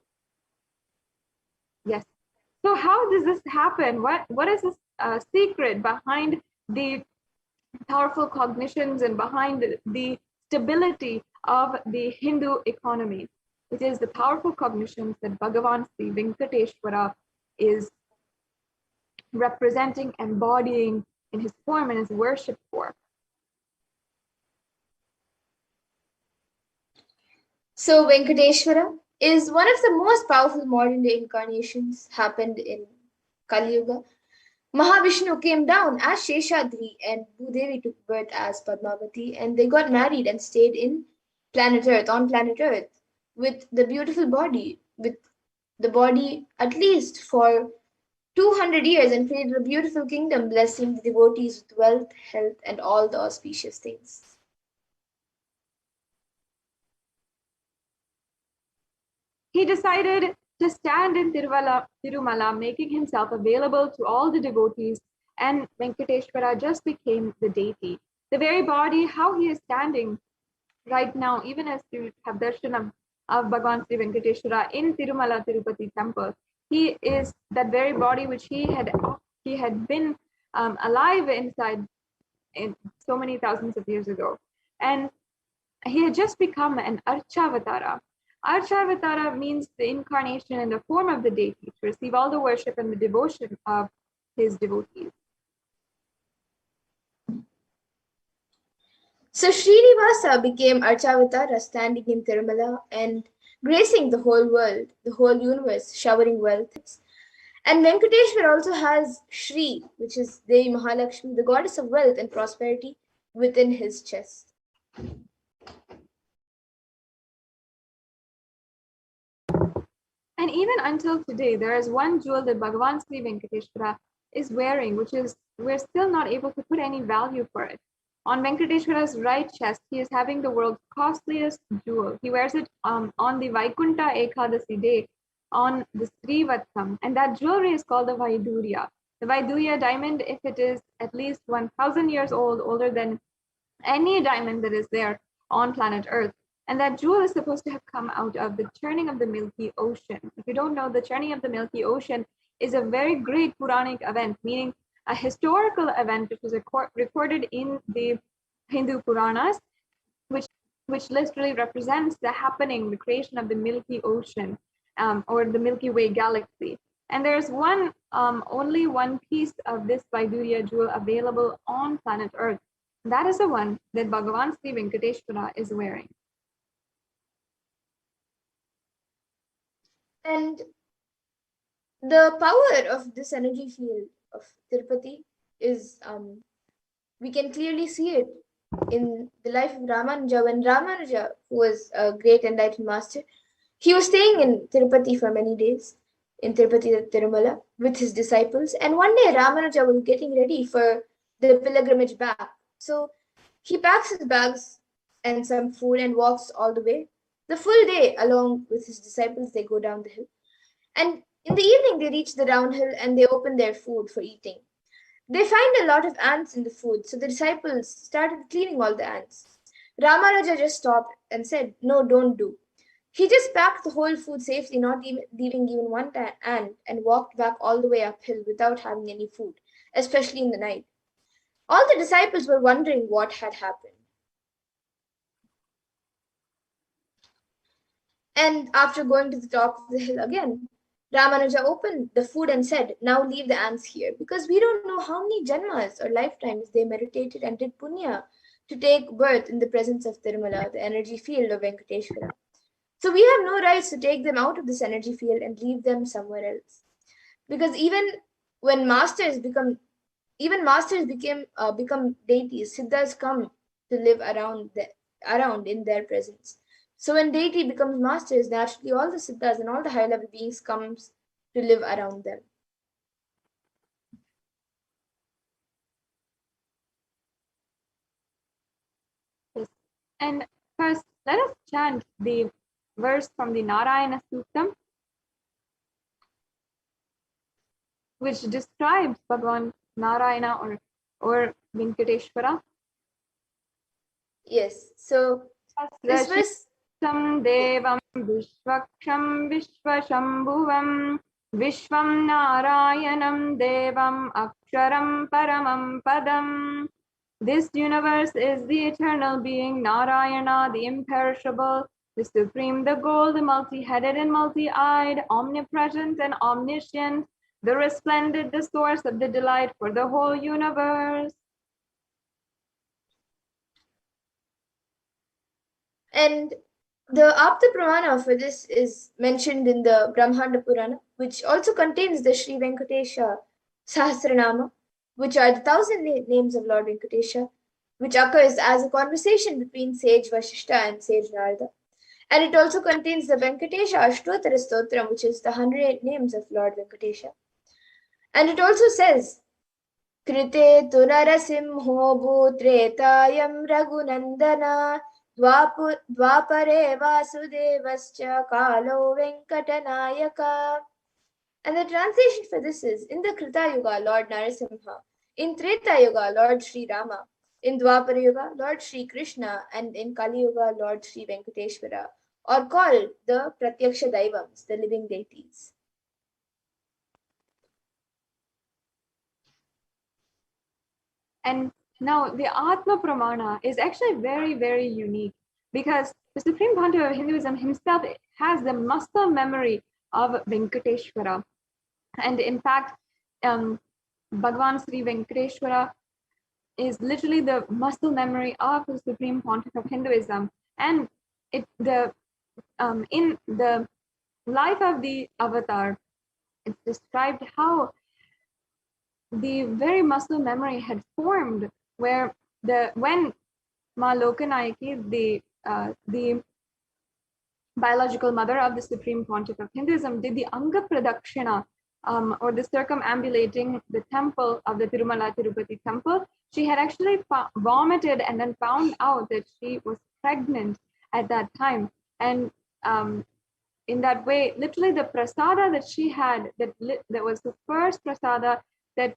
Yes. So how does this happen? What is the secret behind the powerful cognitions and behind the stability of the Hindu economy? It is the powerful cognitions that Bhagavan Sri Venkateshwara is representing, embodying in his form and his worship for. So Venkateshwara is one of the most powerful modern day incarnations happened in Kali Yuga. Mahavishnu came down as Sheshadri and Bhudevi took birth as Padmavati and they got married and stayed in planet Earth, on planet Earth, with the beautiful body, with the body at least for 200 years and created a beautiful kingdom, blessing the devotees with wealth, health, and all the auspicious things. He decided to stand in Tirumala, making himself available to all the devotees, and Venkateshwara just became the deity. The very body, how he is standing right now, even as you have darshan of Bhagavan Sri Venkateshwara in Tirumala Tirupati temple, he is that very body which he had been alive inside in so many thousands of years ago. And he had just become an Archavatara. Archavatara means the incarnation in the form of the deity to receive all the worship and the devotion of his devotees. So Srinivasa became Archavatara, standing in Tirumala and gracing the whole world, the whole universe, showering wealth. And Venkateshwar also has Shri, which is Devi Mahalakshmi, the goddess of wealth and prosperity, within his chest. And even until today, there is one jewel that Bhagavan Sri Venkateshwara is wearing, which is we're still not able to put any value for it. On Venkateshwara's right chest, he is having the world's costliest jewel. He wears it on the Vaikunta Ekadasi day on the Srivatsam, and that jewelry is called the Vaidurya. The Vaidurya diamond, if it is at least 1,000 years old, older than any diamond that is there on planet Earth. And that jewel is supposed to have come out of the churning of the Milky Ocean. If you don't know, the churning of the Milky Ocean is a very great Puranic event, meaning a historical event which was recorded in the Hindu Puranas, which literally represents the happening, the creation of the Milky Ocean or the Milky Way galaxy. And there's only one piece of this Vaidurya jewel available on planet Earth. That is the one that Bhagavan Sri Venkateshwara is wearing. And the power of this energy field of Tirupati is, we can clearly see it in the life of Ramanuja. When Ramanuja, who was a great enlightened master, he was staying in Tirupati for many days, in Tirupati Tirumala, with his disciples. And one day Ramanuja was getting ready for the pilgrimage back. So he packs his bags and some food and walks all the way. The full day, along with his disciples, they go down the hill. And in the evening, they reach the downhill and they open their food for eating. They find a lot of ants in the food, so the disciples started cleaning all the ants. Ramaraja just stopped and said, "No, don't do." He just packed the whole food safely, not even leaving even one ant, and walked back all the way uphill without having any food, especially in the night. All the disciples were wondering what had happened. And after going to the top of the hill again, Ramanuja opened the food and said, "Now leave the ants here, because we don't know how many janmas or lifetimes they meditated and did punya to take birth in the presence of Tirumala, the energy field of Venkateshwara. So we have no rights to take them out of this energy field and leave them somewhere else. Because when masters become become deities, siddhas come to live around in their presence. So when deity becomes masters, naturally all the siddhas and all the high level beings comes to live around them. Yes. And first, let us chant the verse from the Narayana Suttam, which describes Bhagavan Narayana or Venkateshwara. Yes. So this was Devam Vishwaksham Vishwashambhuvam Vishwam Narayanam Devam Aksharam Paramam Padam. This universe is the eternal being, Narayana, the imperishable, the supreme, the goal, the multi-headed and multi-eyed, omnipresent and omniscient, the resplendent, the source of the delight for the whole universe. and The Apta Pramana for this is mentioned in the Brahmanda Purana, which also contains the Sri Venkatesha Sahasranama, which are the 1,000 names of Lord Venkatesha, which occurs as a conversation between sage Vashishta and sage Narada. And it also contains the Venkatesha Ashtotara Stotram, which is the 108 names of Lord Venkatesha. And it also says, Krite tu narasimho bhutretayam raghunandana dvapare vasudevascha kalo venkatanayaka. And the translation for this is, in the Krita Yuga, Lord Narasimha; in Treta Yuga, Lord Sri Rama; in Dwapara Yuga, Lord Sri Krishna; and in Kali Yuga, Lord Sri Venkateshwara, or called the Pratyaksha Daivams, the living deities. And now the Atma Pramana is actually very, very unique because the Supreme Pontiff of Hinduism himself has the muscle memory of Venkateshwara. And in fact, Bhagavan Sri Venkateshwara is literally the muscle memory of the Supreme Pontiff of Hinduism. And in the life of the avatar, it's described how the very muscle memory had formed where when Ma Lokanayaki, the biological mother of the Supreme Pontiff of Hinduism, did the Anga Pradakshina, or the circumambulating the temple of the Tirumala Tirupati temple. She had actually vomited and then found out that she was pregnant at that time. And in that way, literally the prasada that she had, that was the first prasada that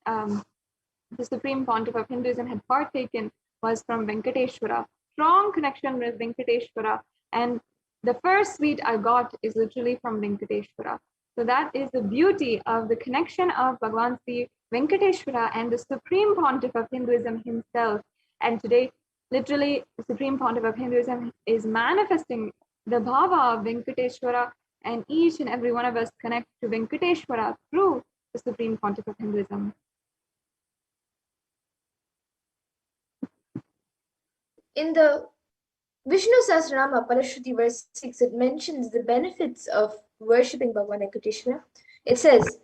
the Supreme Pontiff of Hinduism had partaken, was from Venkateshwara. Strong connection with Venkateshwara. And the first sweet I got is literally from Venkateshwara. So that is the beauty of the connection of Bhagavan Sri Venkateshwara and the Supreme Pontiff of Hinduism himself. And today, literally, the Supreme Pontiff of Hinduism is manifesting the bhava of Venkateshwara, and each and every one of us connect to Venkateshwara through the Supreme Pontiff of Hinduism. In the Vishnu Sahasranama, Parashakti verse 6, it mentions the benefits of worshipping Bhagavan Venkateshwara. It says,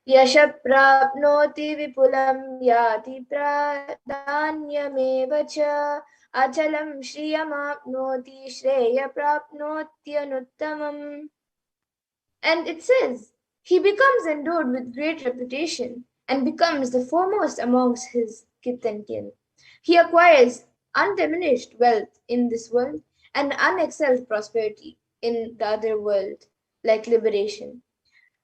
Yasha prapnoti vipulam yati pradanyameva cha achalam shriyamapnoti shreya prapnotyanuttamam. And it says, he becomes endowed with great reputation and becomes the foremost amongst his kith and kin. He acquires undiminished wealth in this world and unexcelled prosperity in the other world, like liberation.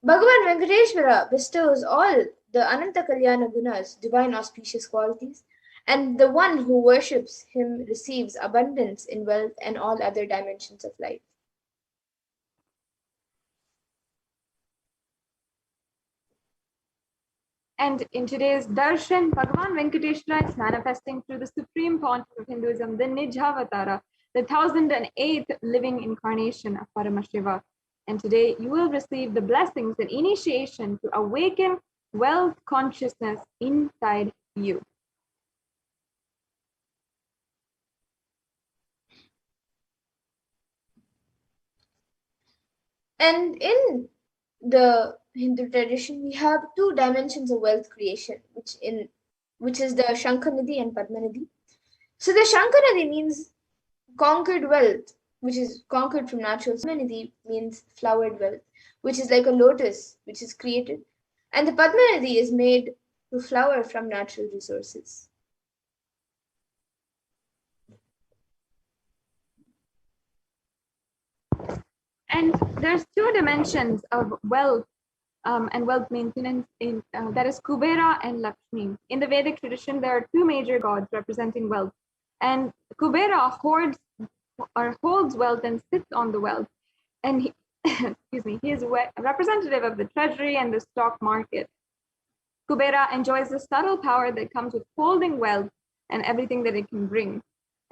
Bhagavan Venkateshwara bestows all the Ananta Kalyana Gunas, divine auspicious qualities, and the one who worships him receives abundance in wealth and all other dimensions of life. And in today's darshan, Bhagavan Venkateshwara is manifesting through the Supreme Pontiff of Hinduism, the Nijhavatara, the 1,008th living incarnation of Paramashiva. And today you will receive the blessings and initiation to awaken wealth consciousness inside you. And in the Hindu tradition, we have two dimensions of wealth creation, which is the Shankanadi and Padmanadi. So the Shankanadi means conquered wealth, which is conquered from natural. Padmanadi means flowered wealth, which is like a lotus, which is created. And the Padmanadi is made to flower from natural resources. And there's two dimensions of wealth and wealth maintenance that is Kubera and Lakshmi. In the Vedic tradition, there are two major gods representing wealth. And Kubera holds wealth and sits on the wealth. And he, excuse me, he is a representative of the treasury and the stock market. Kubera enjoys the subtle power that comes with holding wealth and everything that it can bring.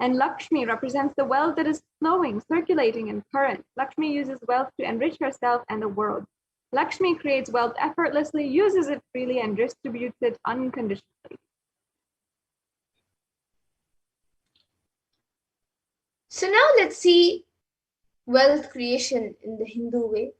And Lakshmi represents the wealth that is flowing, circulating, and current. Lakshmi uses wealth to enrich herself and the world. Lakshmi creates wealth effortlessly, uses it freely, and distributes it unconditionally. So now let's see wealth creation in the Hindu way?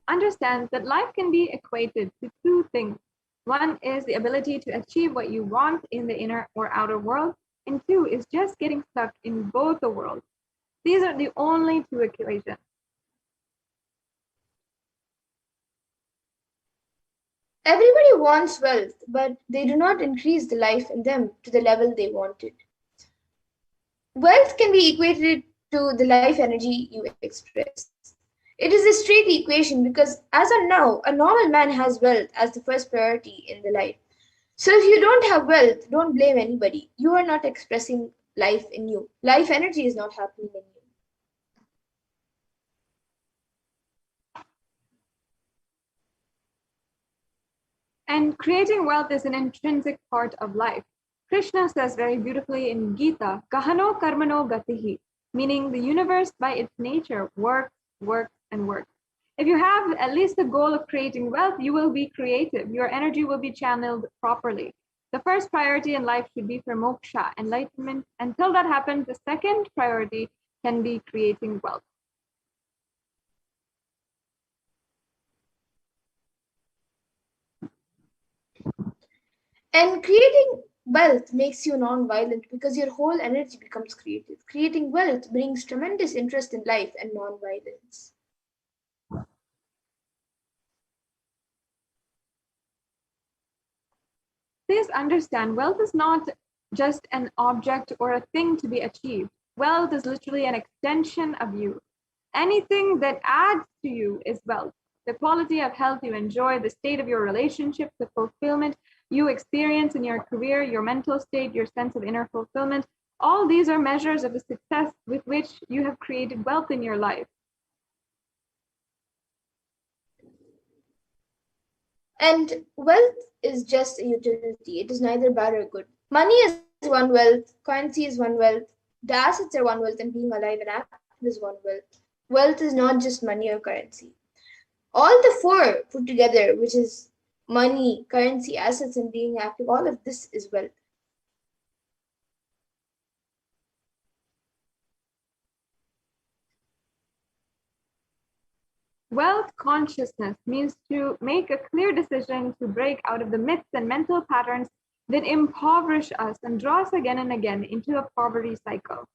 Understand that life can be equated to two things. One is the ability to achieve what you want in the inner or outer world, and two is just getting stuck in both the worlds. These are the only two equations. Everybody wants wealth, but they do not increase the life in them to the level they wanted. Wealth can be equated to the life energy you express. It is a straight equation because, as of now, a normal man has wealth as the first priority in the life. So, if you don't have wealth, don't blame anybody. You are not expressing life in you. Life energy is not happening in you. And creating wealth is an intrinsic part of life. Krishna says very beautifully in Gita, Kahano karmano gatihi, meaning the universe by its nature works, works, and works. If you have at least the goal of creating wealth, you will be creative. Your energy will be channeled properly. The first priority in life should be for moksha, enlightenment. Until that happens, the second priority can be creating wealth. And creating wealth makes you non violent because your whole energy becomes creative. Creating wealth brings tremendous interest in life and non violence. Please understand, wealth is not just an object or a thing to be achieved. Wealth is literally an extension of you. Anything that adds to you is wealth. The quality of health you enjoy, the state of your relationship, the fulfillment you experience in your career, your mental state, your sense of inner fulfillment, all these are measures of the success with which you have created wealth in your life. And wealth is just a utility, it is neither bad or good. Money is one wealth, currency is one wealth, the assets are one wealth, and being alive and active is one wealth. Wealth is not just money or currency. All the four put together, which is money, currency, assets, and being active, all of this is wealth. Wealth consciousness means to make a clear decision to break out of the myths and mental patterns that impoverish us and draw us again and again into a poverty cycle.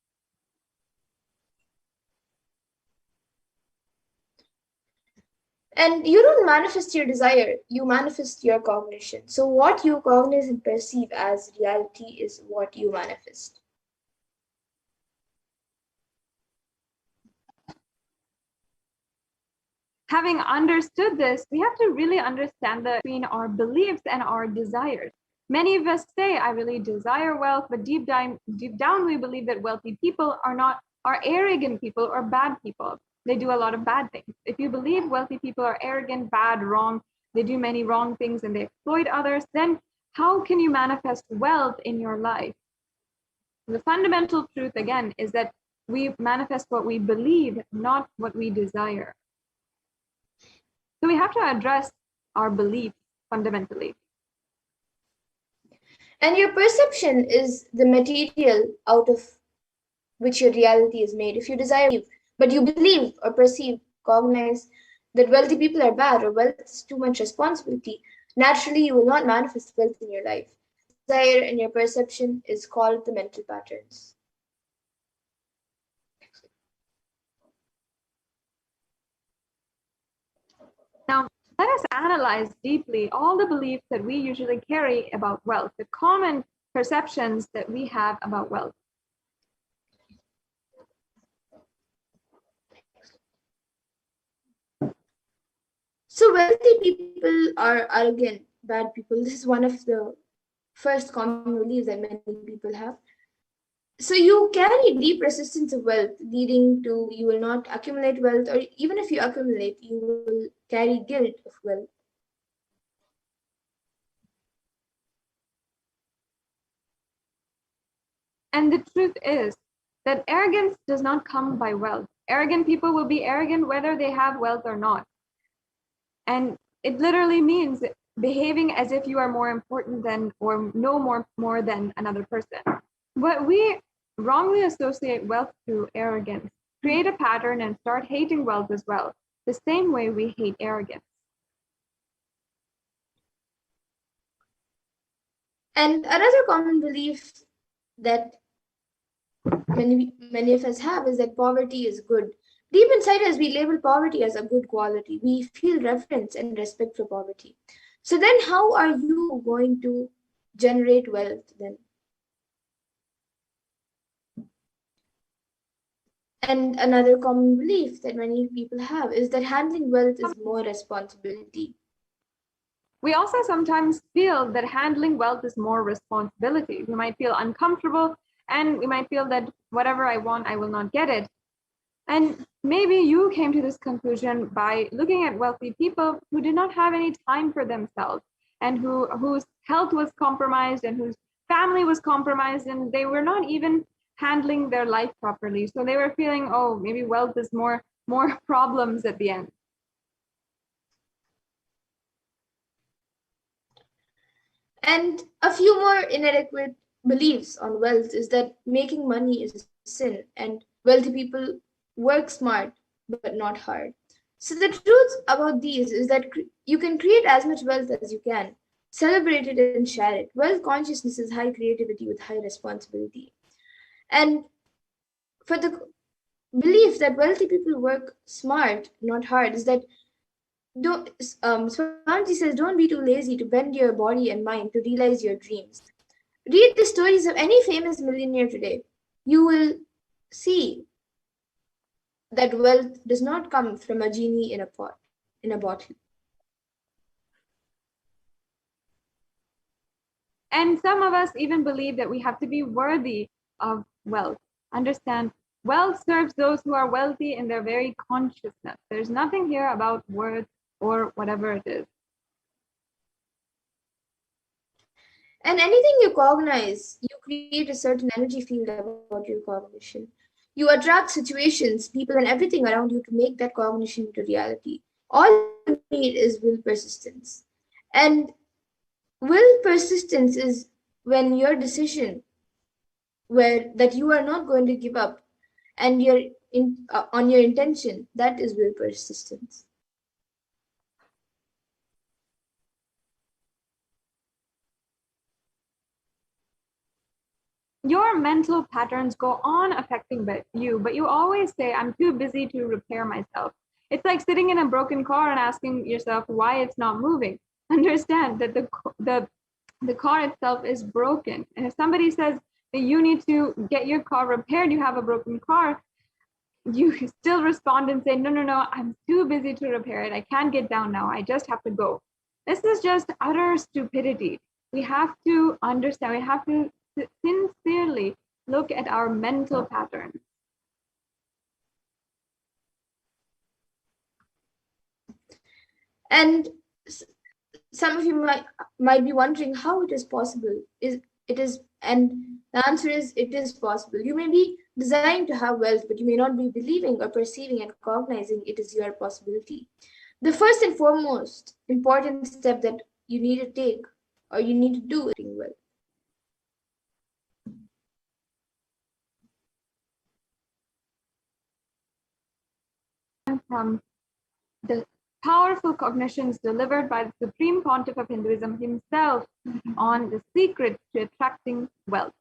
And you don't manifest your desire, you manifest your cognition. So, what you cognize and perceive as reality is what you manifest. Having understood this, we have to really understand the between our beliefs and our desires. Many of us say, I really desire wealth, but deep down, we believe that wealthy people are arrogant people or bad people. They do a lot of bad things. If you believe wealthy people are arrogant, bad, wrong, they do many wrong things and they exploit others, then how can you manifest wealth in your life? The fundamental truth, again, is that we manifest what we believe, not what we desire. So we have to address our beliefs fundamentally. And your perception is the material out of which your reality is made. If you desire, but you believe or perceive, cognize that wealthy people are bad or wealth is too much responsibility, naturally you will not manifest wealth in your life. Desire and your perception is called the mental patterns. Now, let us analyze deeply all the beliefs that we usually carry about wealth, the common perceptions that we have about wealth. So wealthy people are arrogant, bad people. This is one of the first common beliefs that many people have. So you carry deep resistance of wealth, leading to you will not accumulate wealth, or even if you accumulate, you will carry guilt of wealth. And the truth is that arrogance does not come by wealth. Arrogant people will be arrogant whether they have wealth or not. And it literally means behaving as if you are more important than or know more than another person. But we wrongly associate wealth to arrogance, create a pattern, and start hating wealth as well, the same way we hate arrogance. And another common belief that many of us have is that poverty is good. Deep inside us, we label poverty as a good quality. We feel reverence and respect for poverty. So then, how are you going to generate wealth then? And another common belief that many people have is that handling wealth is more responsibility. We also sometimes feel that handling wealth is more responsibility. We might feel uncomfortable and we might feel that whatever I want, I will not get it. And maybe you came to this conclusion by looking at wealthy people who did not have any time for themselves and whose health was compromised and whose family was compromised and they were not even handling their life properly. So they were feeling, oh, maybe wealth is more problems at the end. And a few more inadequate beliefs on wealth is that making money is a sin and wealthy people work smart but not hard. So the truth about these is that you can create as much wealth as you can, celebrate it and share it. Wealth consciousness is high creativity with high responsibility. And for the belief that wealthy people work smart, not hard, is that don't Swamiji says don't be too lazy to bend your body and mind to realize your dreams. Read the stories of any famous millionaire today. You will see that wealth does not come from a genie in a pot, in a bottle. And some of us even believe that we have to be worthy of wealth. Understand, wealth serves those who are wealthy in their very consciousness. There's nothing here about worth or whatever it is. And anything you cognize, you create a certain energy field about your cognition. You attract situations, people, and everything around you to make that cognition into reality. All you need is will persistence. And will persistence is when your decision where that you are not going to give up and you're on your intention, that is will persistence. Your mental patterns go on affecting you, but you always say, I'm too busy to repair myself. It's like sitting in a broken car and asking yourself why it's not moving. Understand that the car itself is broken. And if somebody says that you need to get your car repaired, you have a broken car, you still respond and say, no, no, no, I'm too busy to repair it. I can't get down now. I just have to go. This is just utter stupidity. We have to understand, we have to sincerely look at our mental patterns. And some of you might be wondering how it is possible. Is it is and the answer is it is possible. You may be designed to have wealth, but you may not be believing or perceiving and cognizing it is your possibility. The first and foremost important step that you need to take or you need to do is being well. From the powerful cognitions delivered by the Supreme Pontiff of Hinduism himself on the secret to attracting wealth.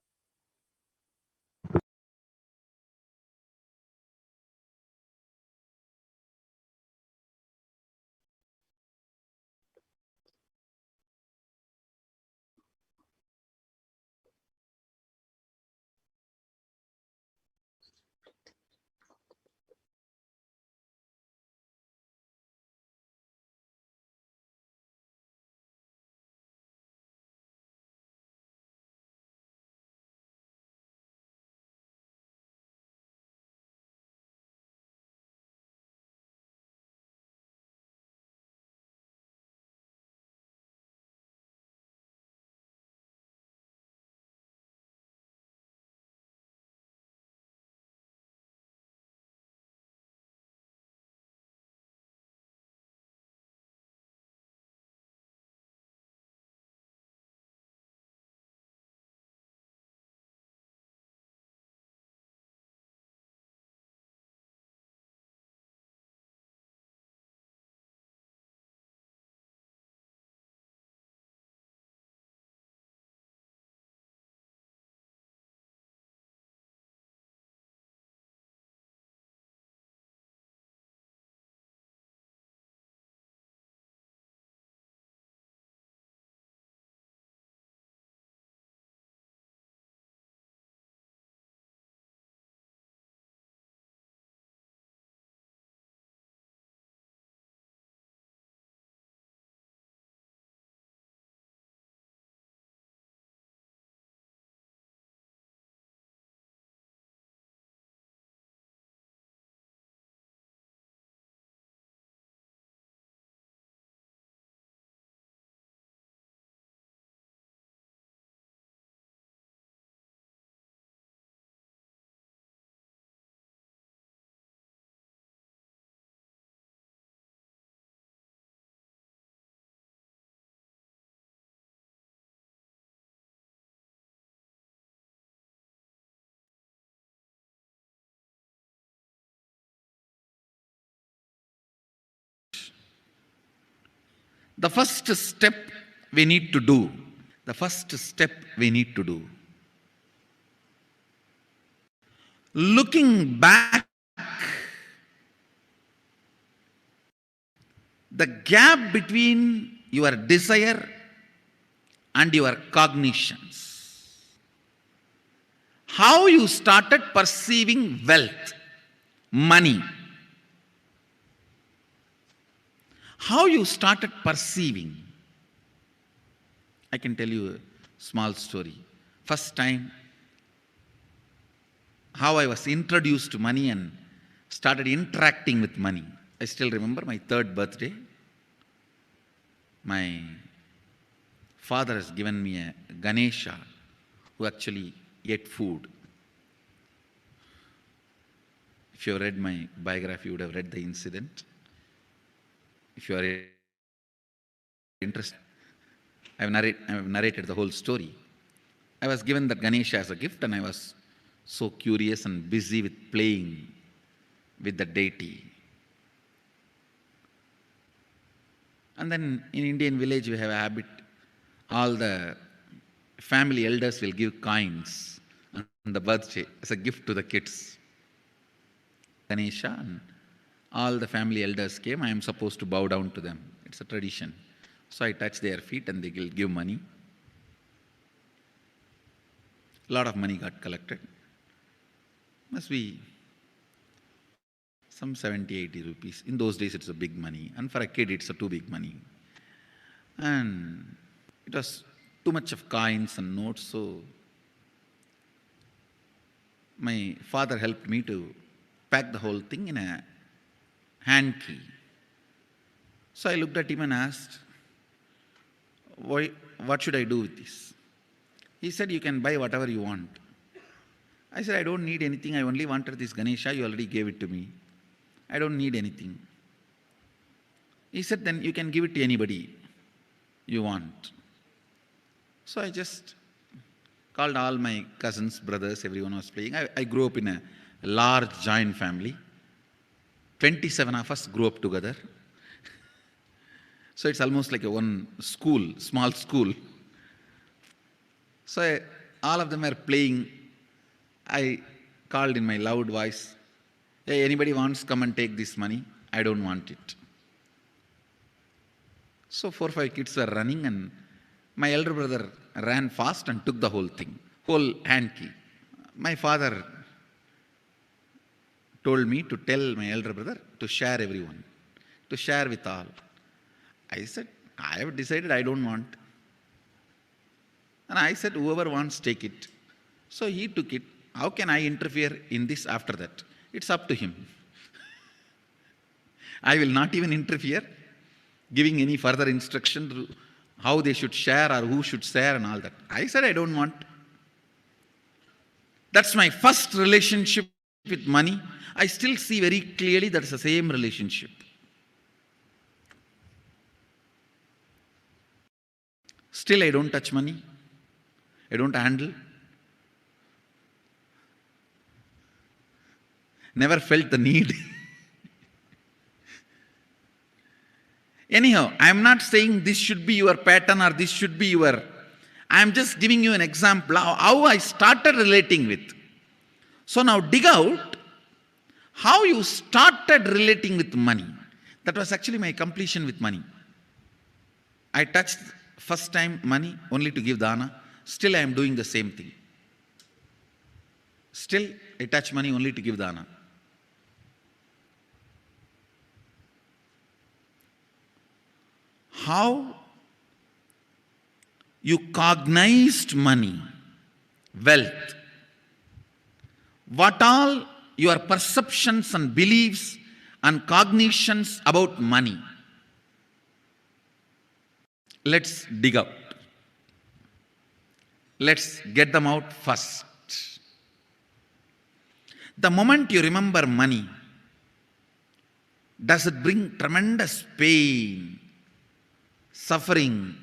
The first step we need to do, the first step we need to do, looking back, the gap between your desire and your cognitions, how you started perceiving wealth, money, how you started perceiving. I can tell you a small story. First time, how I was introduced to money and started interacting with money. I still remember my 3rd birthday. My father has given me a Ganesha who actually ate food. If you have read my biography, you would have read the incident. If you are interested, I have narrated the whole story. I was given that Ganesha as a gift, and I was so curious and busy with playing with the deity. And then in Indian village, we have a habit, all the family elders will give coins on the birthday as a gift to the kids. Ganesha, and all the family elders came. I am supposed to bow down to them. It's a tradition. So I touch their feet and they will give money. A lot of money got collected. Must be some 70, 80 rupees. In those days, it's a big money. And for a kid, it's a too big money. And it was too much of coins and notes. So my father helped me to pack the whole thing in a hand key. So I looked at him and asked, what should I do with this? He said, you can buy whatever you want. I said, I don't need anything. I only wanted this Ganesha. You already gave it to me. I don't need anything. He said, then you can give it to anybody you want. So I just called all my cousins, brothers, everyone was playing. I grew up in a large joint family. 27 of us grew up together. So it's almost like a one school, small school. So all of them were playing. I called in my loud voice, hey, anybody wants, come and take this money? I don't want it. So 4 or 5 kids were running, and my elder brother ran fast and took the whole thing, whole hand key. My father told me to tell my elder brother to share everyone, to share with all. I said, I have decided I don't want. And I said, whoever wants, take it. So he took it. How can I interfere in this after that? It's up to him. I will not even interfere, giving any further instruction to how they should share or who should share and all that. I said, I don't want. That's my first relationship with money. I still see very clearly that it's the same relationship. Still, I don't touch money. I don't handle. Never felt the need. Anyhow, I am not saying this should be your pattern or this should be your... I am just giving you an example of how I started relating with. So now dig out how you started relating with money. That was actually my completion with money. I touched first time money only to give dana. Still I am doing the same thing. Still I touch money only to give dana. How you cognized money, wealth, what all your perceptions and beliefs and cognitions about money. Let's dig out. Let's get them out first. The moment you remember money, does it bring tremendous pain, suffering,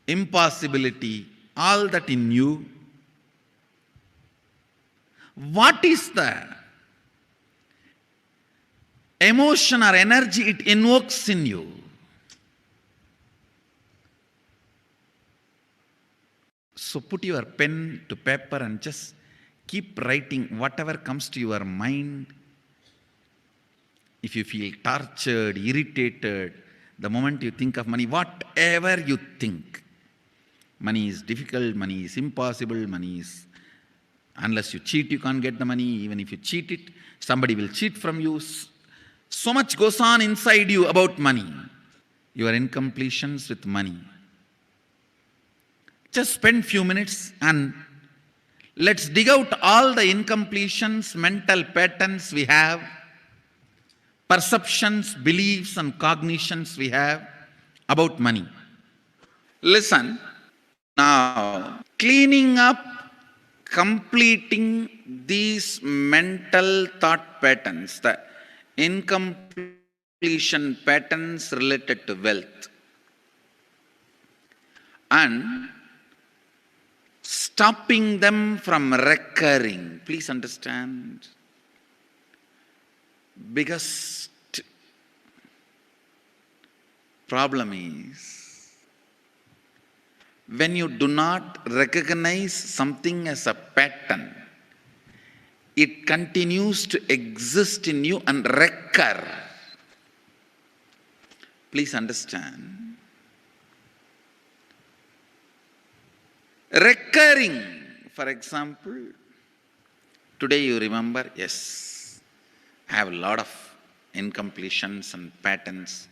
impossibility, all that in you? What is the emotion or energy it invokes in you? So put your pen to paper and just keep writing whatever comes to your mind. If you feel tortured, irritated, the moment you think of money, whatever you think, money is difficult, money is impossible, money is, unless you cheat, you can't get the money. Even if you cheat it, somebody will cheat from you. So much goes on inside you about money. Your incompletions with money. Just spend few minutes and let's dig out all the incompletions, mental patterns we have, perceptions, beliefs and cognitions we have about money. Listen, now cleaning up, completing these mental thought patterns, the incompletion patterns related to wealth, and stopping them from recurring. Please understand, biggest problem is when you do not recognize something as a pattern, it continues to exist in you and recur. Please understand. Recurring, for example, today you remember, yes, I have a lot of incompletions and patterns.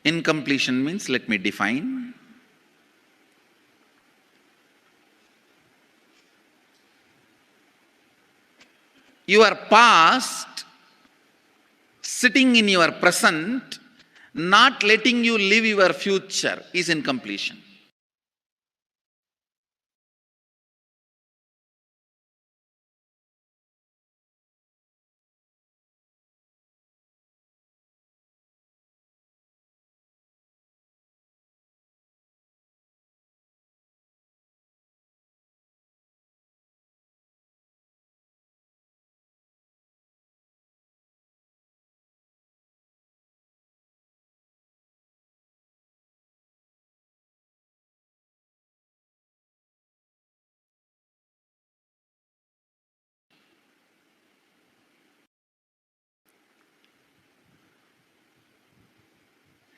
Incompletion means, let me define. Your past sitting in your present, not letting you live your future, is incompletion.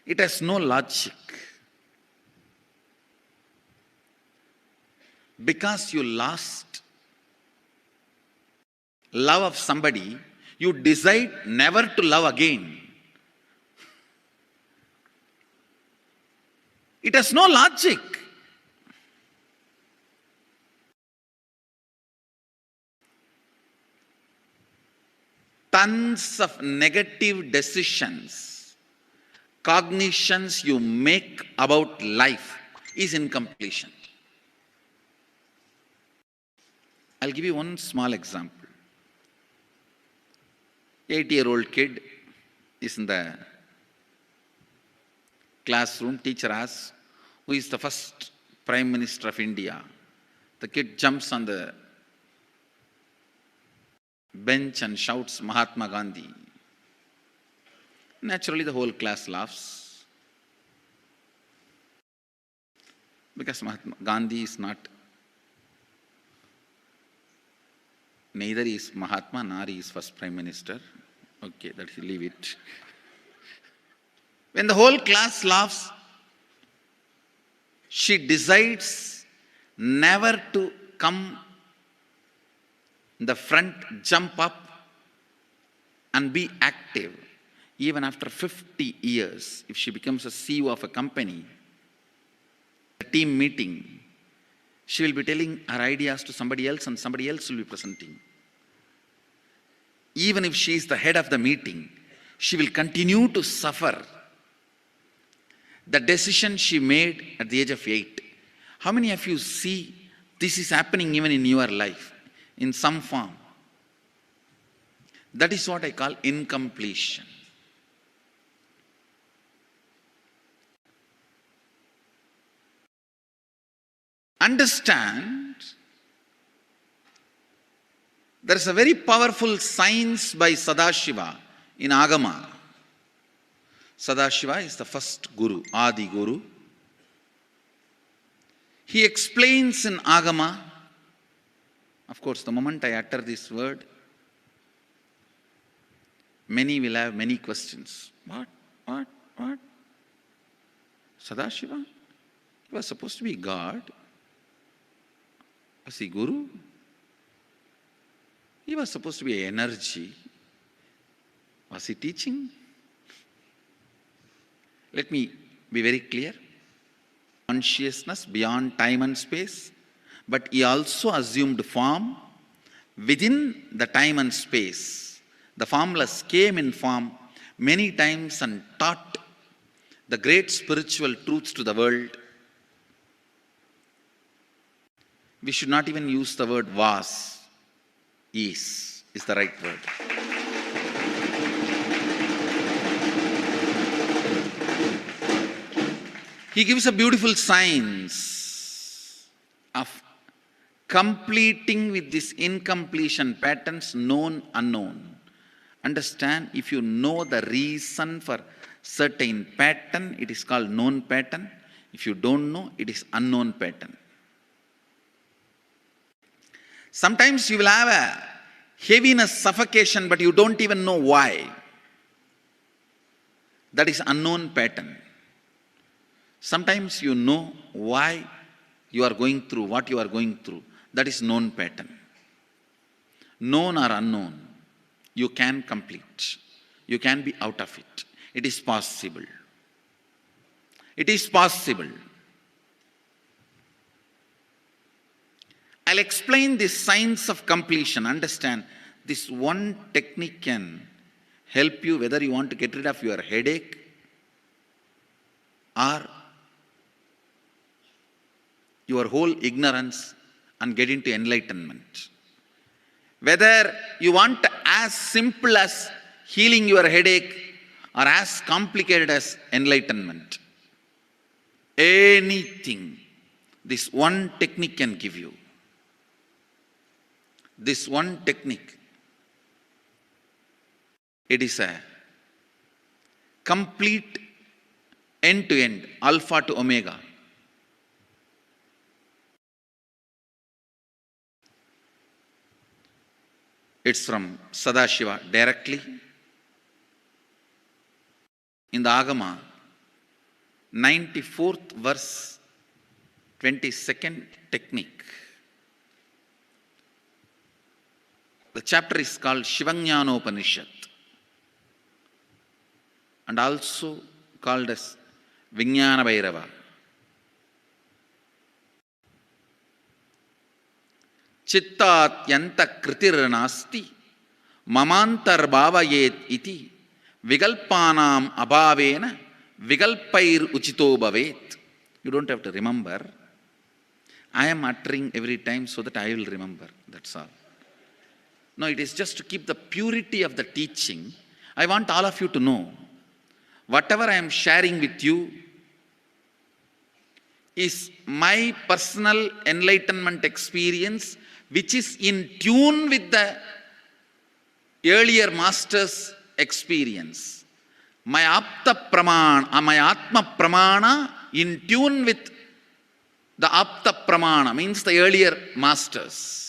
It has no logic. Because you lost love of somebody, you decide never to love again. It has no logic. Tons of negative decisions, cognitions you make about life is incompletion. I'll give you one small example. 8-year-old kid is in the classroom. Teacher asks, who is the first Prime Minister of India? The kid jumps on the bench and shouts, Mahatma Gandhi. Naturally, the whole class laughs. Because Mahatma Gandhi is not, neither is Mahatma nor he is first Prime Minister. Okay, let's leave it. When the whole class laughs, she decides never to come in the front, jump up and be active. Even after 50 years, if she becomes a CEO of a company, a team meeting, she will be telling her ideas to somebody else and somebody else will be presenting. Even if she is the head of the meeting, she will continue to suffer the decision she made at the age of 8. How many of you see this is happening even in your life in some form? That is what I call incompletion. Understand, there is a very powerful science by Sadashiva in Agama. Sadashiva is the first Guru, Adi Guru. He explains in Agama. Of course, the moment I utter this word, many will have many questions. What? Sadashiva? He was supposed to be God. Was he Guru? He was supposed to be energy. Was he teaching? Let me be very clear. Consciousness beyond time and space, but he also assumed form within the time and space. The formless came in form many times and taught the great spiritual truths to the world. We should not even use the word was. Is the right word. He gives a beautiful science of completing with this incompletion patterns, known, unknown. Understand, if you know the reason for certain pattern, it is called known pattern. If you don't know, it is unknown pattern. Sometimes you will have a heaviness, suffocation, but you don't even know why. That is unknown pattern. Sometimes you know why you are going through what you are going through. That is known pattern. Known or unknown, you can complete. You can be out of it. It is possible. It is possible. I'll explain this science of completion. Understand, this one technique can help you whether you want to get rid of your headache or your whole ignorance and get into enlightenment. Whether you want as simple as healing your headache or as complicated as enlightenment. Anything, this one technique can give you. This one technique, it is a complete end-to-end, alpha to omega. It's from Sadashiva directly. In the Agama, 94th verse, 22nd technique. The chapter is called Shivajnanopanishad and also called as Vijnana Bhairava. Chittat yanta kritir nasti mamantar bhavayet iti vigalpanam abhavena vigalpair uchito bhavet. You don't have to remember. I am uttering every time so that I will remember. That's all. No, it is just to keep the purity of the teaching. I want all of you to know, whatever I am sharing with you is my personal enlightenment experience, which is in tune with the earlier master's experience. My apta pramana, my atma pramana in tune with the apta pramana, means the earlier masters.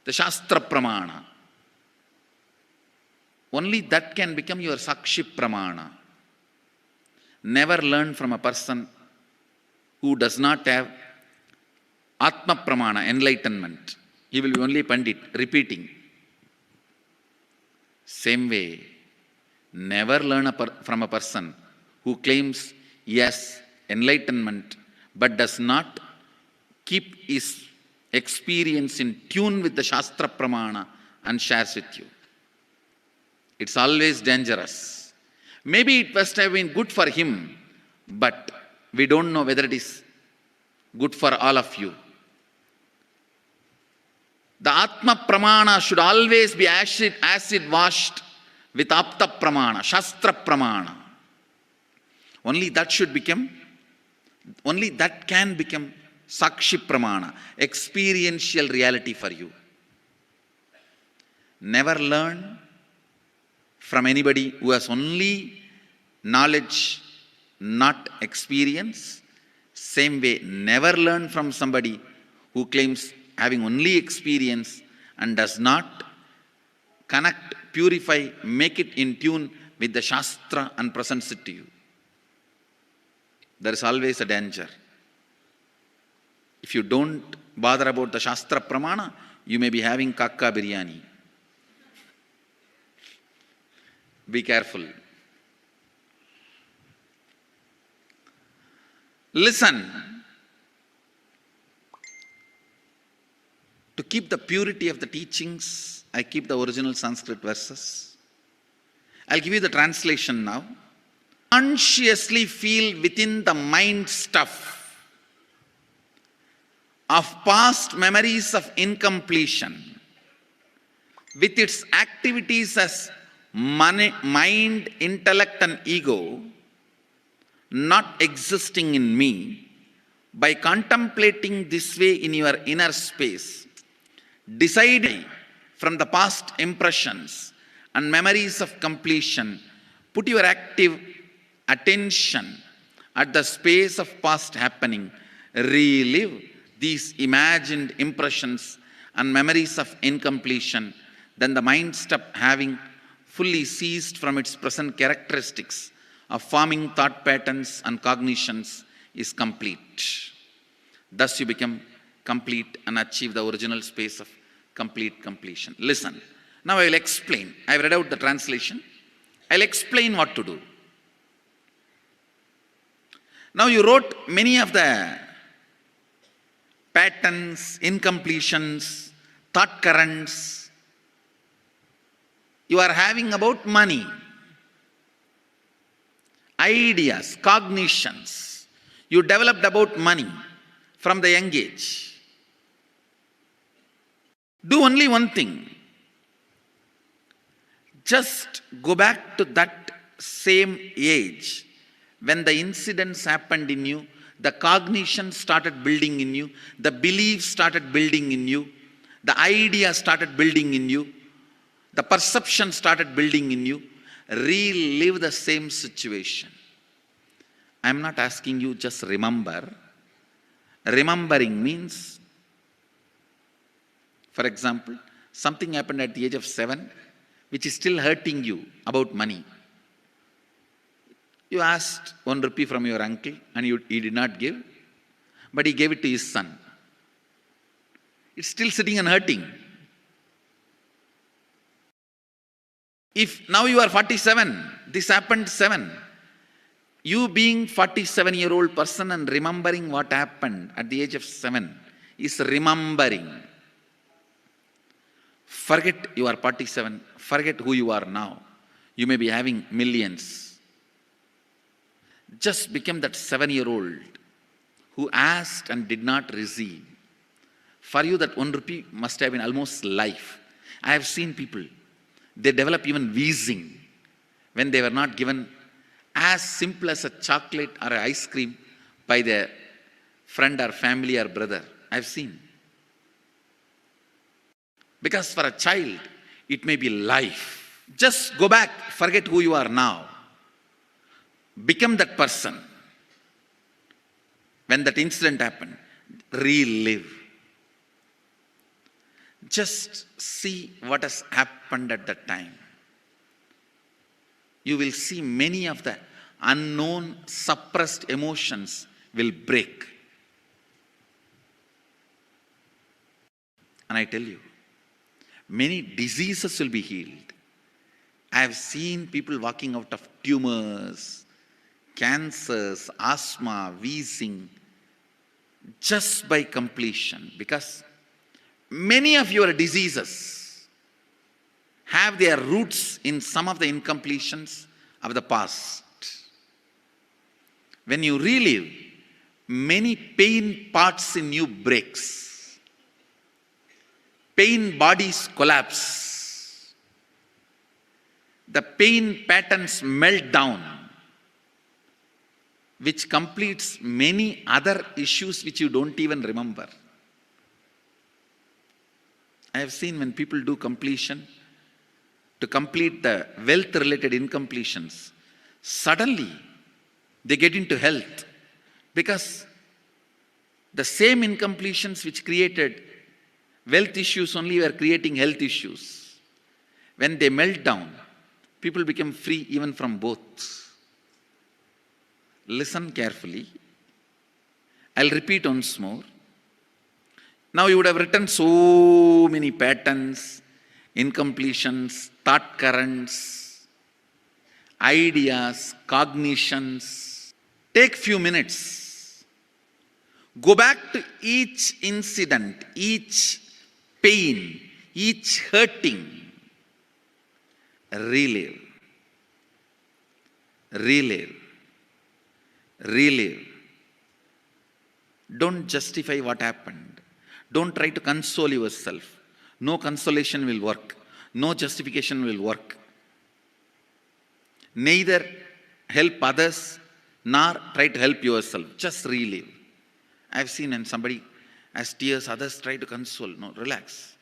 The Shastra Pramana. Only that can become your Sakshi Pramana. Never learn from a person who does not have Atma Pramana, enlightenment. He will be only Pandit, repeating. Same way, never learn from a person who claims, yes, enlightenment, but does not keep his experience in tune with the Shastra Pramana and shares with you. It's always dangerous. Maybe it must have been good for him, but we don't know whether it is good for all of you. The Atma Pramana should always be acid washed with Apta Pramana, Shastra Pramana. Only that can become Sakshi Pramana, experiential reality for you. Never learn from anybody who has only knowledge, not experience. Same way, never learn from somebody who claims having only experience and does not connect, purify, make it in tune with the Shastra and presents it to you. There is always a danger. If you don't bother about the Shastra Pramana, you may be having kakka biryani. Be careful. Listen. To keep the purity of the teachings, I keep the original Sanskrit verses. I'll give you the translation now. Consciously feel within the mind stuff of past memories of incompletion with its activities as mind, intellect and ego not existing in me. By contemplating this way in your inner space, deciding from the past impressions and memories of completion, put your active attention at the space of past happening, relive these imagined impressions and memories of incompletion, then the mind stop having fully ceased from its present characteristics of forming thought patterns and cognitions is complete. Thus you become complete and achieve the original space of complete completion. Listen, now I will explain. I have read out the translation. I will explain what to do. Now you wrote many of the patterns, incompletions, thought currents you are having about money, ideas, cognitions you developed about money from the young age. Do only one thing. Just go back to that same age when the incidents happened in you, the cognition started building in you, the beliefs started building in you, the idea started building in you, the perception started building in you. Relive the same situation. I am not asking you just remember. Remembering means, for example, something happened at the age of 7 which is still hurting you about money. You asked 1 rupee from your uncle and he did not give, but he gave it to his son. It's still sitting and hurting. If now you are 47, this happened 7. You being 47-year-old person and remembering what happened at the age of 7 is remembering. Forget you are 47. Forget who you are now. You may be having millions. Just become that 7-year-old who asked and did not receive. For you that 1 rupee must have been almost life. I have seen people, they develop even wheezing when they were not given as simple as a chocolate or an ice cream by their friend or family or brother. I have seen. Because for a child, it may be life. Just go back, forget who you are now. Become that person. When that incident happened, relive. Just see what has happened at that time. You will see many of the unknown, suppressed emotions will break. And I tell you, many diseases will be healed. I have seen people walking out of tumors, cancers, asthma, wheezing, just by completion. Because many of your diseases have their roots in some of the incompletions of the past. When you relive, many pain parts in you breaks. Pain bodies collapse. The pain patterns melt down, which completes many other issues which you don't even remember. I have seen when people do completion, to complete the wealth-related incompletions, suddenly they get into health because The same incompletions which created wealth issues only were creating health issues. When they melt down, people become free even from both. Listen carefully. I'll repeat once more. Now you would have written so many patterns, incompletions, thought currents, ideas, cognitions. Take few minutes. Go back to each incident, each pain, each hurting. Relive. Relive. Relive. Don't justify what happened. Don't try to console yourself. No consolation will work. No justification will work. Neither help others nor try to help yourself. Just relive. I've seen when somebody has tears, others try to console. No, relax.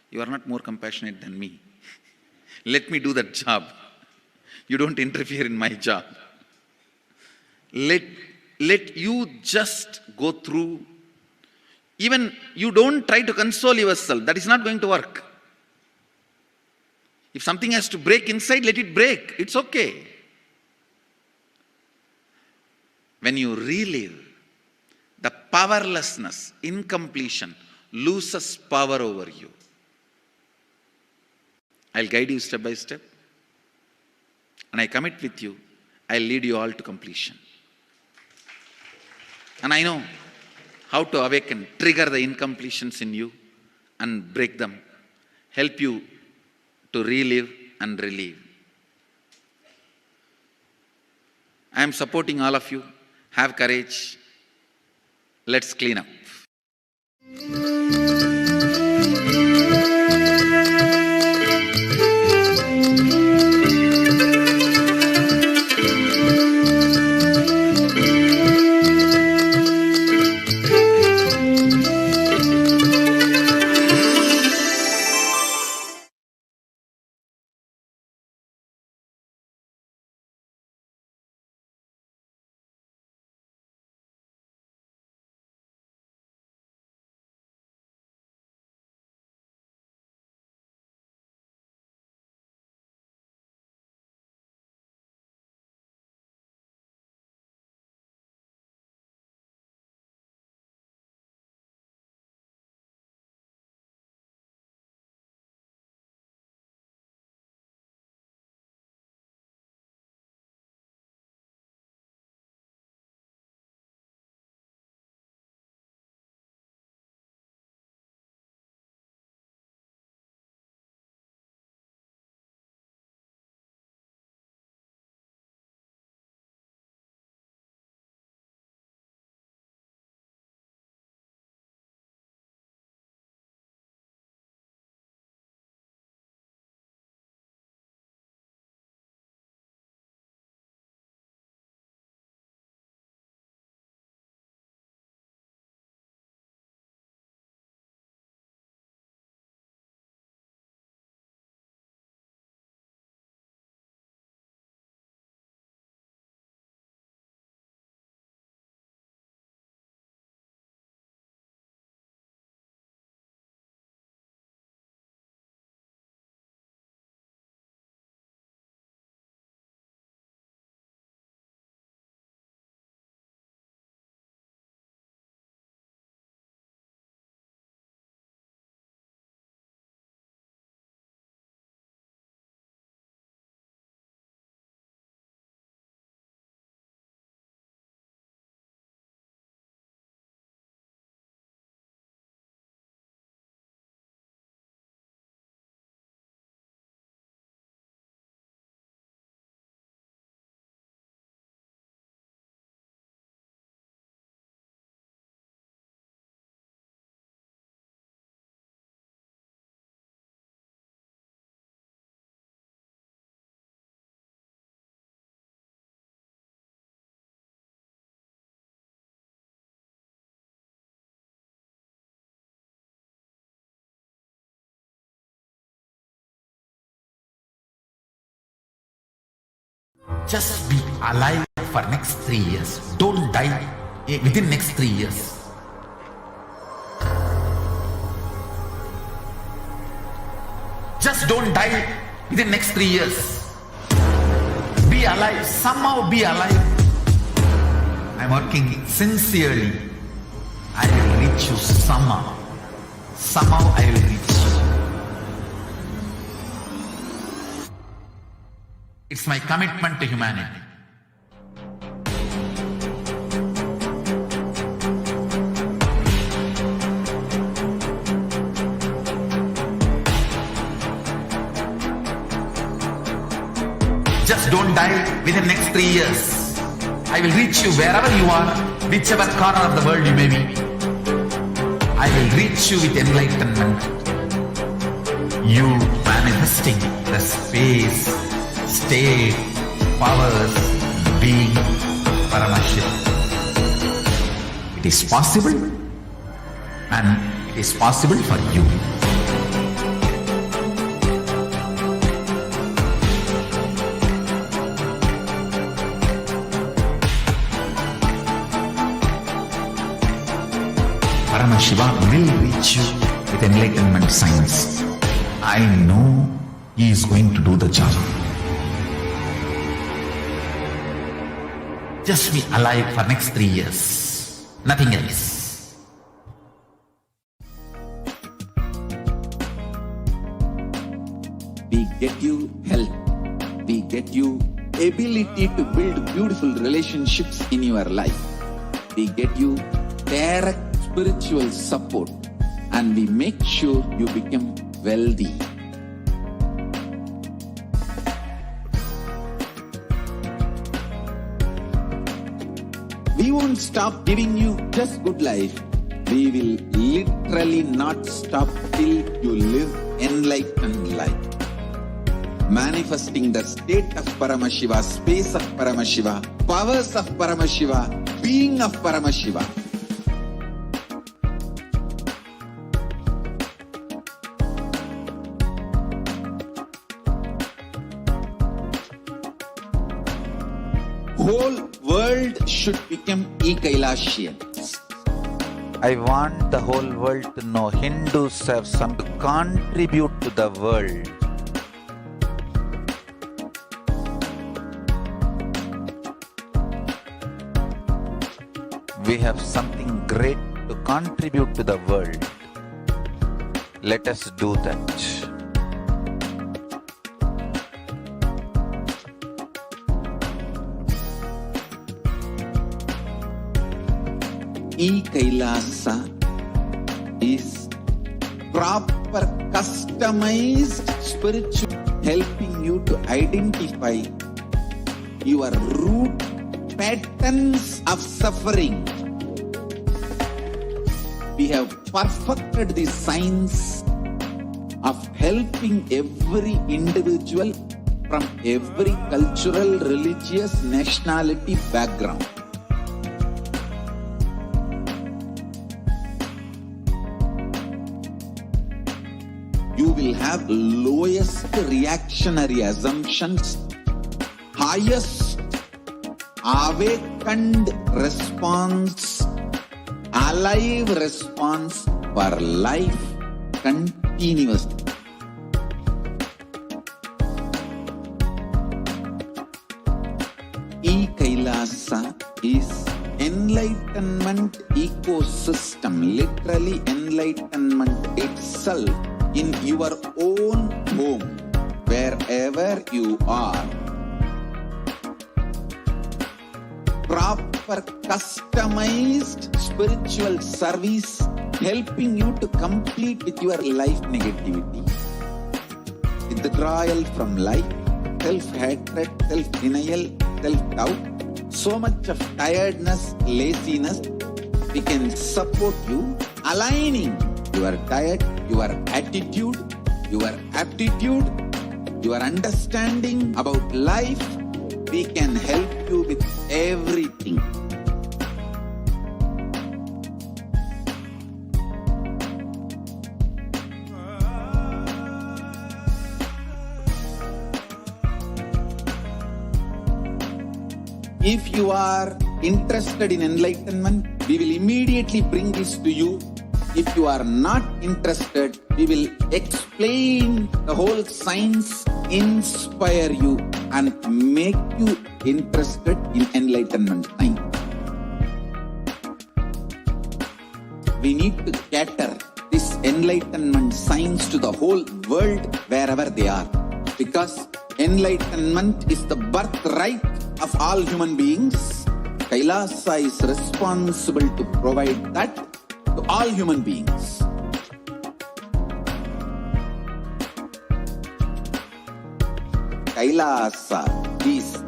You are not more compassionate than me. Let me do that job. You don't interfere in my job. Let you just go through. Even you don't try to console yourself. That is not going to work. If something has to break inside, let it break. It's okay. When you relive, the powerlessness, incompletion, loses power over you. I'll guide you step by step. And I commit with you, I'll lead you all to completion. And I know how to awaken, trigger the incompletions in you and break them. Help you to relive and relieve. I am supporting all of you. Have courage. Let's clean up. Just be alive for next 3 years. Don't die within next 3 years. Just don't die within next 3 years. Be alive, somehow be alive. I'm working sincerely. I will reach you somehow. Somehow I will reach you. It's my commitment to humanity. Just don't die within next 3 years. I will reach you wherever you are, whichever corner of the world you may be. I will reach you with enlightenment. You manifesting the space, state, powers, being Paramashivam. It is possible, and it is possible for you. Paramashiva will reach you with enlightenment science. I know he is going to do the job. Just be alive for next 3 years. Nothing else. We get you health. We get you ability to build beautiful relationships in your life. We get you direct spiritual support, and we make sure you become wealthy. We won't stop giving you just good life. We will literally not stop till you live enlightened life. Manifesting the state of Paramashiva, space of Paramashiva, powers of Paramashiva, being of Paramashiva. Whole world should become e-Kailashians. I want the whole world to know Hindus have some to contribute to the world. We have something great to contribute to the world. Let us do that. E-Kailasa is proper customized spiritual, helping you to identify your root patterns of suffering. We have perfected the science of helping every individual from every cultural, religious, nationality background. You will have lowest reactionary assumptions, highest awakened response, alive response for life continuously. E-Kailasa is enlightenment ecosystem, literally enlightenment itself in your own home, wherever you are. Proper customized spiritual service helping you to complete with your life negativity, withdrawal from life, self-hatred, self-denial, self-doubt, so much of tiredness, laziness. We can support you aligning your diet, your attitude, your aptitude, your understanding about life. We can help you with everything. If you are interested in enlightenment, we will immediately bring this to you If you are not interested, we will explain the whole science, inspire you and make you interested in enlightenment time. We need to cater this enlightenment science to the whole world wherever they are. Because enlightenment is the birthright of all human beings. Kailasa is responsible to provide that to all human beings. Kailasa is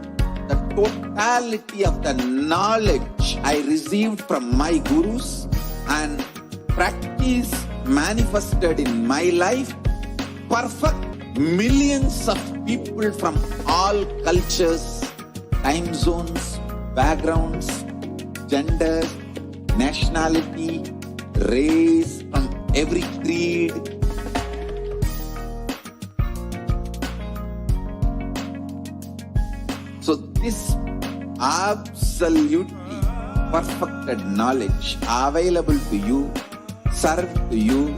the totality of the knowledge I received from my gurus and practice manifested in my life. Perfect millions of people from all cultures, time zones, backgrounds, genders, nationality, race, from every creed. So this absolutely perfected knowledge available to you, served to you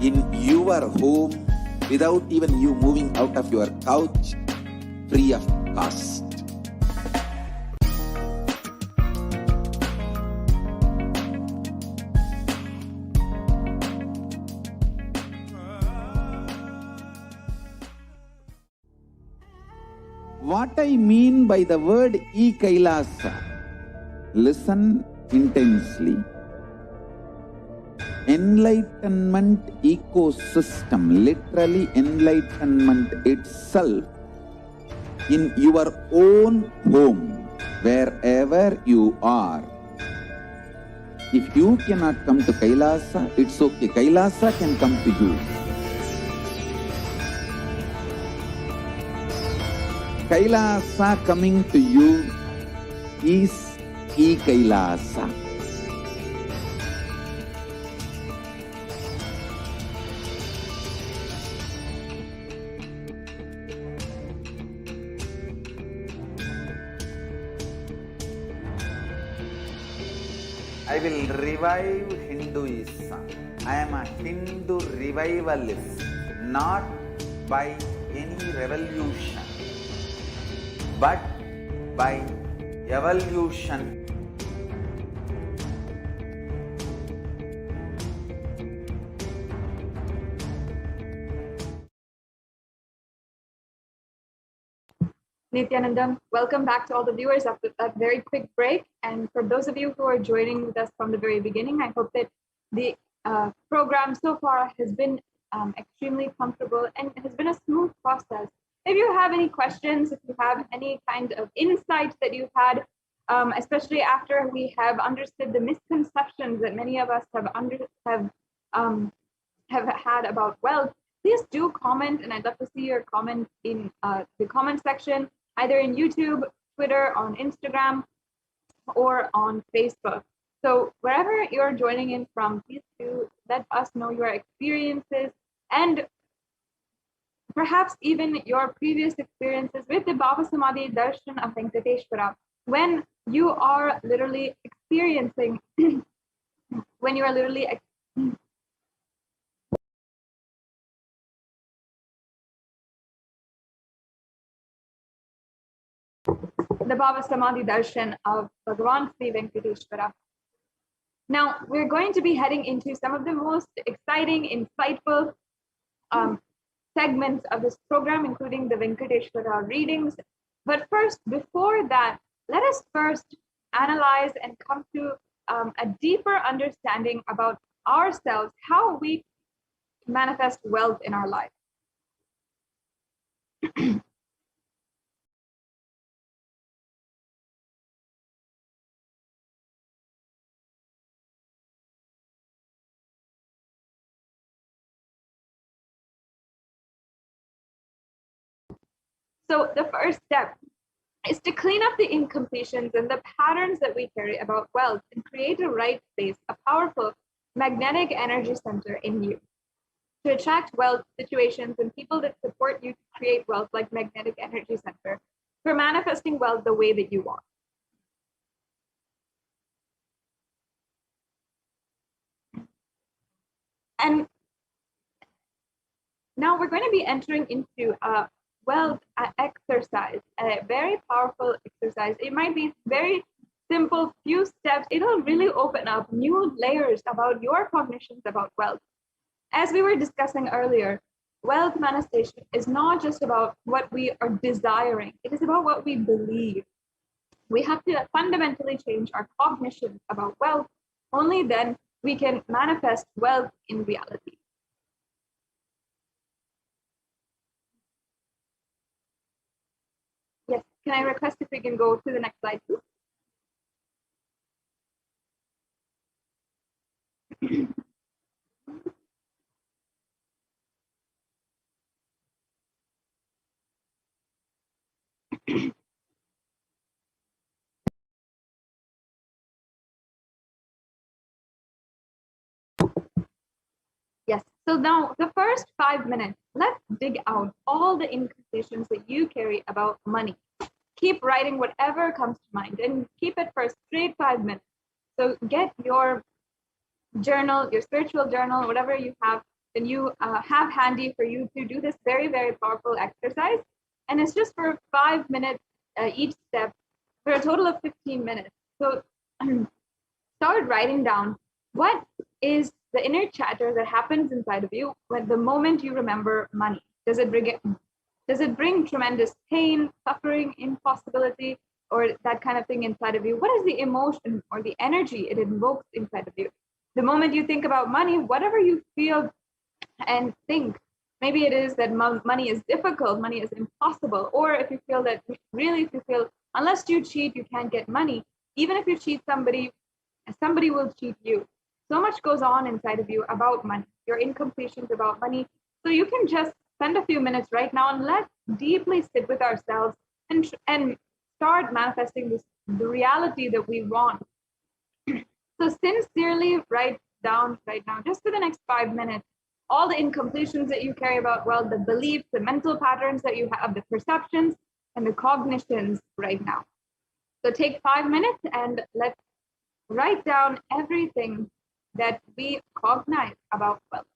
in your home without even you moving out of your couch, free of cost. What I mean by the word e-Kailasa, listen intensely. Enlightenment ecosystem, literally enlightenment itself, in your own home, wherever you are. If you cannot come to Kailasa, it's okay. Kailasa can come to you. Kailasa coming to you is e-Kailasa. I will revive Hinduism. I am a Hindu revivalist, not by any revolution, but by evolution. Nithyanandam, welcome back to all the viewers after that very quick break. And for those of you who are joining with us from the very beginning, I hope that the program so far has been extremely comfortable and has been a smooth process. If you have any questions, if you have any kind of insights that you've had, especially after we have understood the misconceptions that many of us have had about wealth, please do comment, and I'd love to see your comment in the comment section, either in YouTube, Twitter, on Instagram, or on Facebook. So wherever you're joining in from, please do let us know your experiences and perhaps even your previous experiences with the Baba Samadhi Darshan of Venkateshwara, when you are literally experiencing, when you are literally the Baba Samadhi Darshan of Bhagavan Sri Venkateshwara. Now, we're going to be heading into some of the most exciting, insightful segments of this program, including the Venkateshwara readings. But first, before that, let us first analyze and come to a deeper understanding about ourselves, how we manifest wealth in our life. So the first step is to clean up the incompletions and the patterns that we carry about wealth and create a right place, a powerful magnetic energy center in you to attract wealth situations and people that support you to create wealth like magnetic energy center for manifesting wealth the way that you want. And now we're going to be entering into a wealth exercise, a very powerful exercise. It might be very simple, few steps. It'll really open up new layers about your cognitions about wealth. As we were discussing earlier, wealth manifestation is not just about what we are desiring, it is about what we believe. We have to fundamentally change our cognition about wealth. Only then we can manifest wealth in reality. Yes, can I request if we can go to the next slide, please? Yes, so now the first 5 minutes, let's dig out all the incantations that you carry about money. Keep writing whatever comes to mind and keep it for a straight 5 minutes. So get your journal, your spiritual journal, whatever you have, then you have handy for you to do this very, very powerful exercise. And it's just for 5 minutes each step for a total of 15 minutes. So start writing down what is the inner chatter that happens inside of you when the moment you remember money. Does it bring tremendous pain, suffering, impossibility, or that kind of thing inside of you? What is the emotion or the energy it invokes inside of you? The moment you think about money, whatever you feel and think, maybe it is that money is difficult, money is impossible, or if you feel that really, if you feel unless you cheat, you can't get money, even if you cheat somebody, somebody will cheat you. So much goes on inside of you about money, your incompletions about money. So you can just spend a few minutes right now and let's deeply sit with ourselves and start manifesting the reality that we want. So sincerely write down right now, just for the next 5 minutes, all the incompletions that you carry about, well, the beliefs, the mental patterns that you have, the perceptions and the cognitions right now. So take 5 minutes and let's write down everything that we cognize about wealth.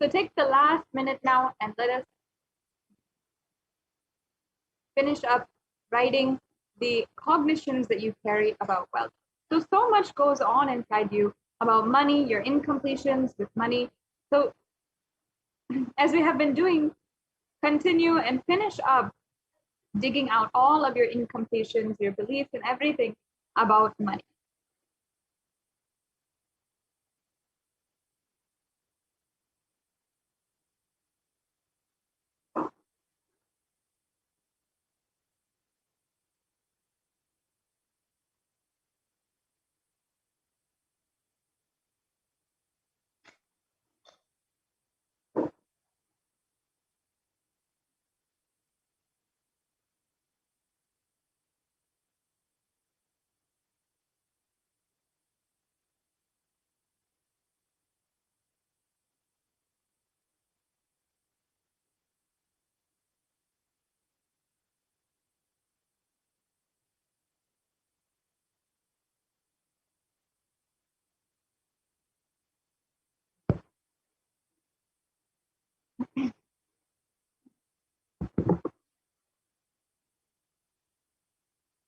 So take the last minute now and let us finish up writing the cognitions that you carry about wealth. So much goes on inside you about money, your incompletions with money. So as we have been doing, continue and finish up digging out all of your incompletions, your beliefs, and everything about money.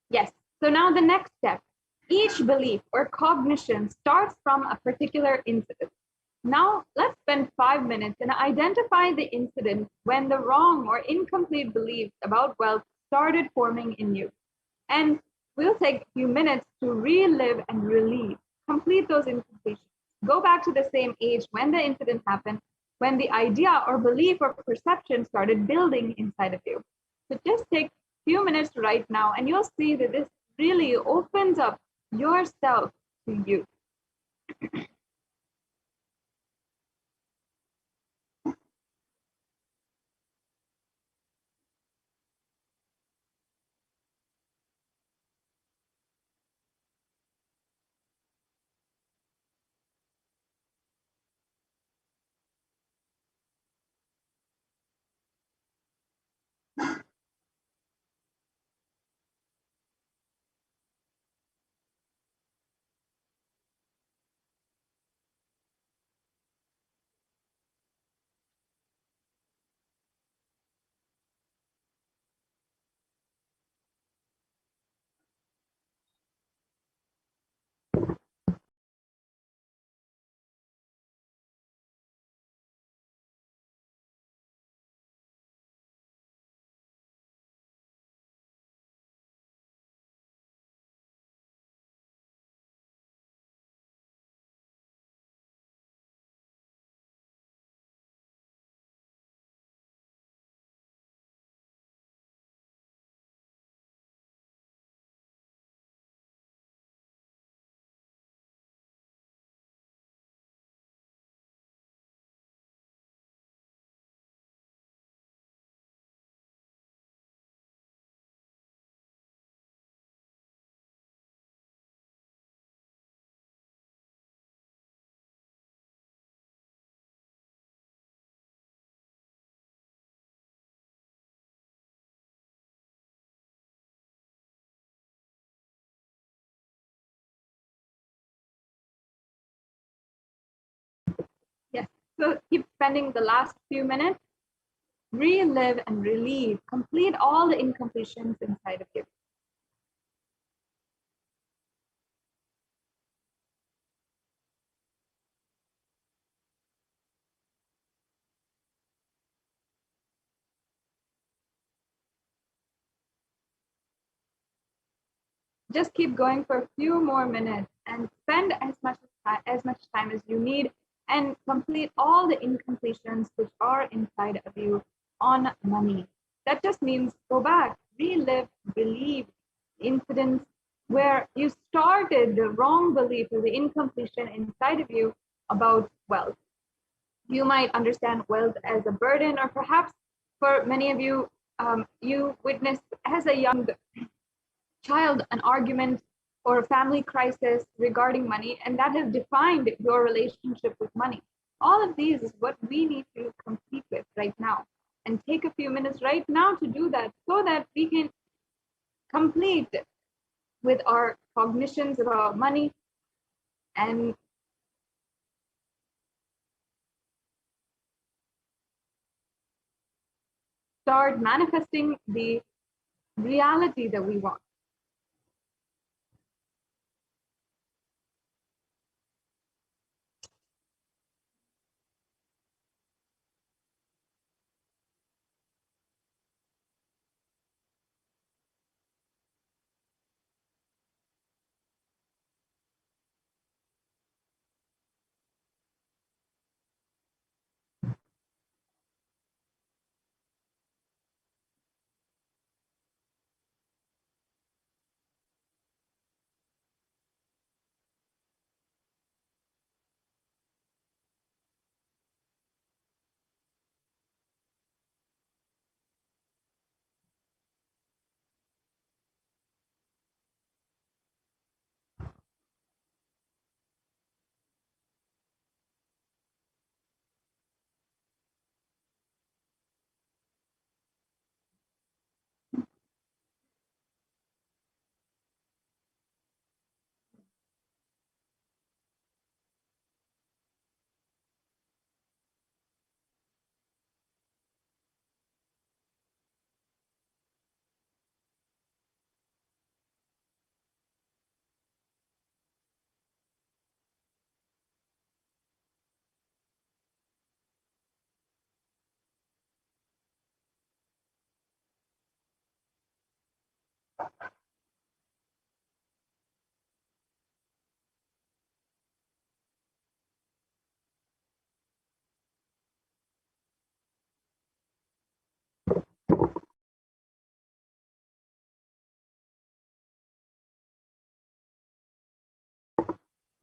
Yes. So now the next step. Each belief or cognition starts from a particular incident. Now let's spend 5 minutes and identify the incident when the wrong or incomplete beliefs about wealth started forming in you. And we'll take a few minutes to relive and relieve, complete those incompletions. Go back to the same age when the incident happened, when the idea or belief or perception started building inside of you. So just take a few minutes right now, and you'll see that this really opens up yourself to you. Yes. So keep spending the last few minutes, relive and relieve, complete all the incompletions inside of you. Just keep going for a few more minutes and spend as much time as you need and complete all the incompletions which are inside of you on money. That just means go back, relive, relieve incidents where you started the wrong belief or the incompletion inside of you about wealth. You might understand wealth as a burden, or perhaps for many of you, you witnessed as a young child an argument or a family crisis regarding money, and that has defined your relationship with money. All of these is what we need to complete with right now. And take a few minutes right now to do that so that we can complete with our cognitions about money and start manifesting the reality that we want.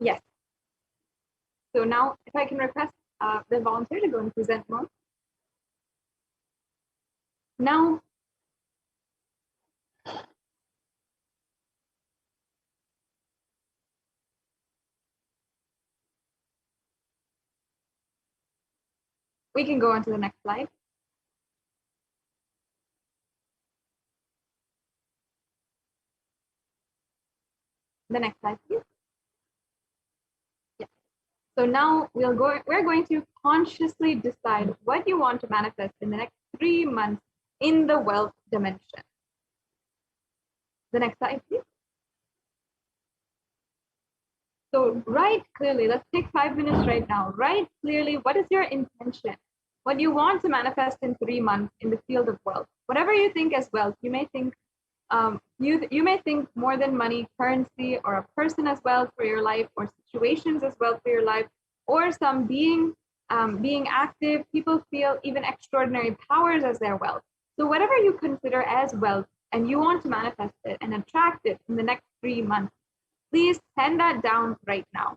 Yes. So now, if I can request the volunteer to go and present more. Now, we can go on to the next slide. The next slide, please. Yeah. So now we're going to consciously decide what you want to manifest in the next 3 months in the wealth dimension. The next slide, please. So write clearly, let's take 5 minutes right now. Write clearly, what is your intention? What you want to manifest in 3 months in the field of wealth. Whatever you think as wealth, you may think you may think more than money, currency, or a person as well for your life, or situations as well for your life, or some being active. People feel even extraordinary powers as their wealth. So whatever you consider as wealth and you want to manifest it and attract it in the next 3 months, please pen that down right now.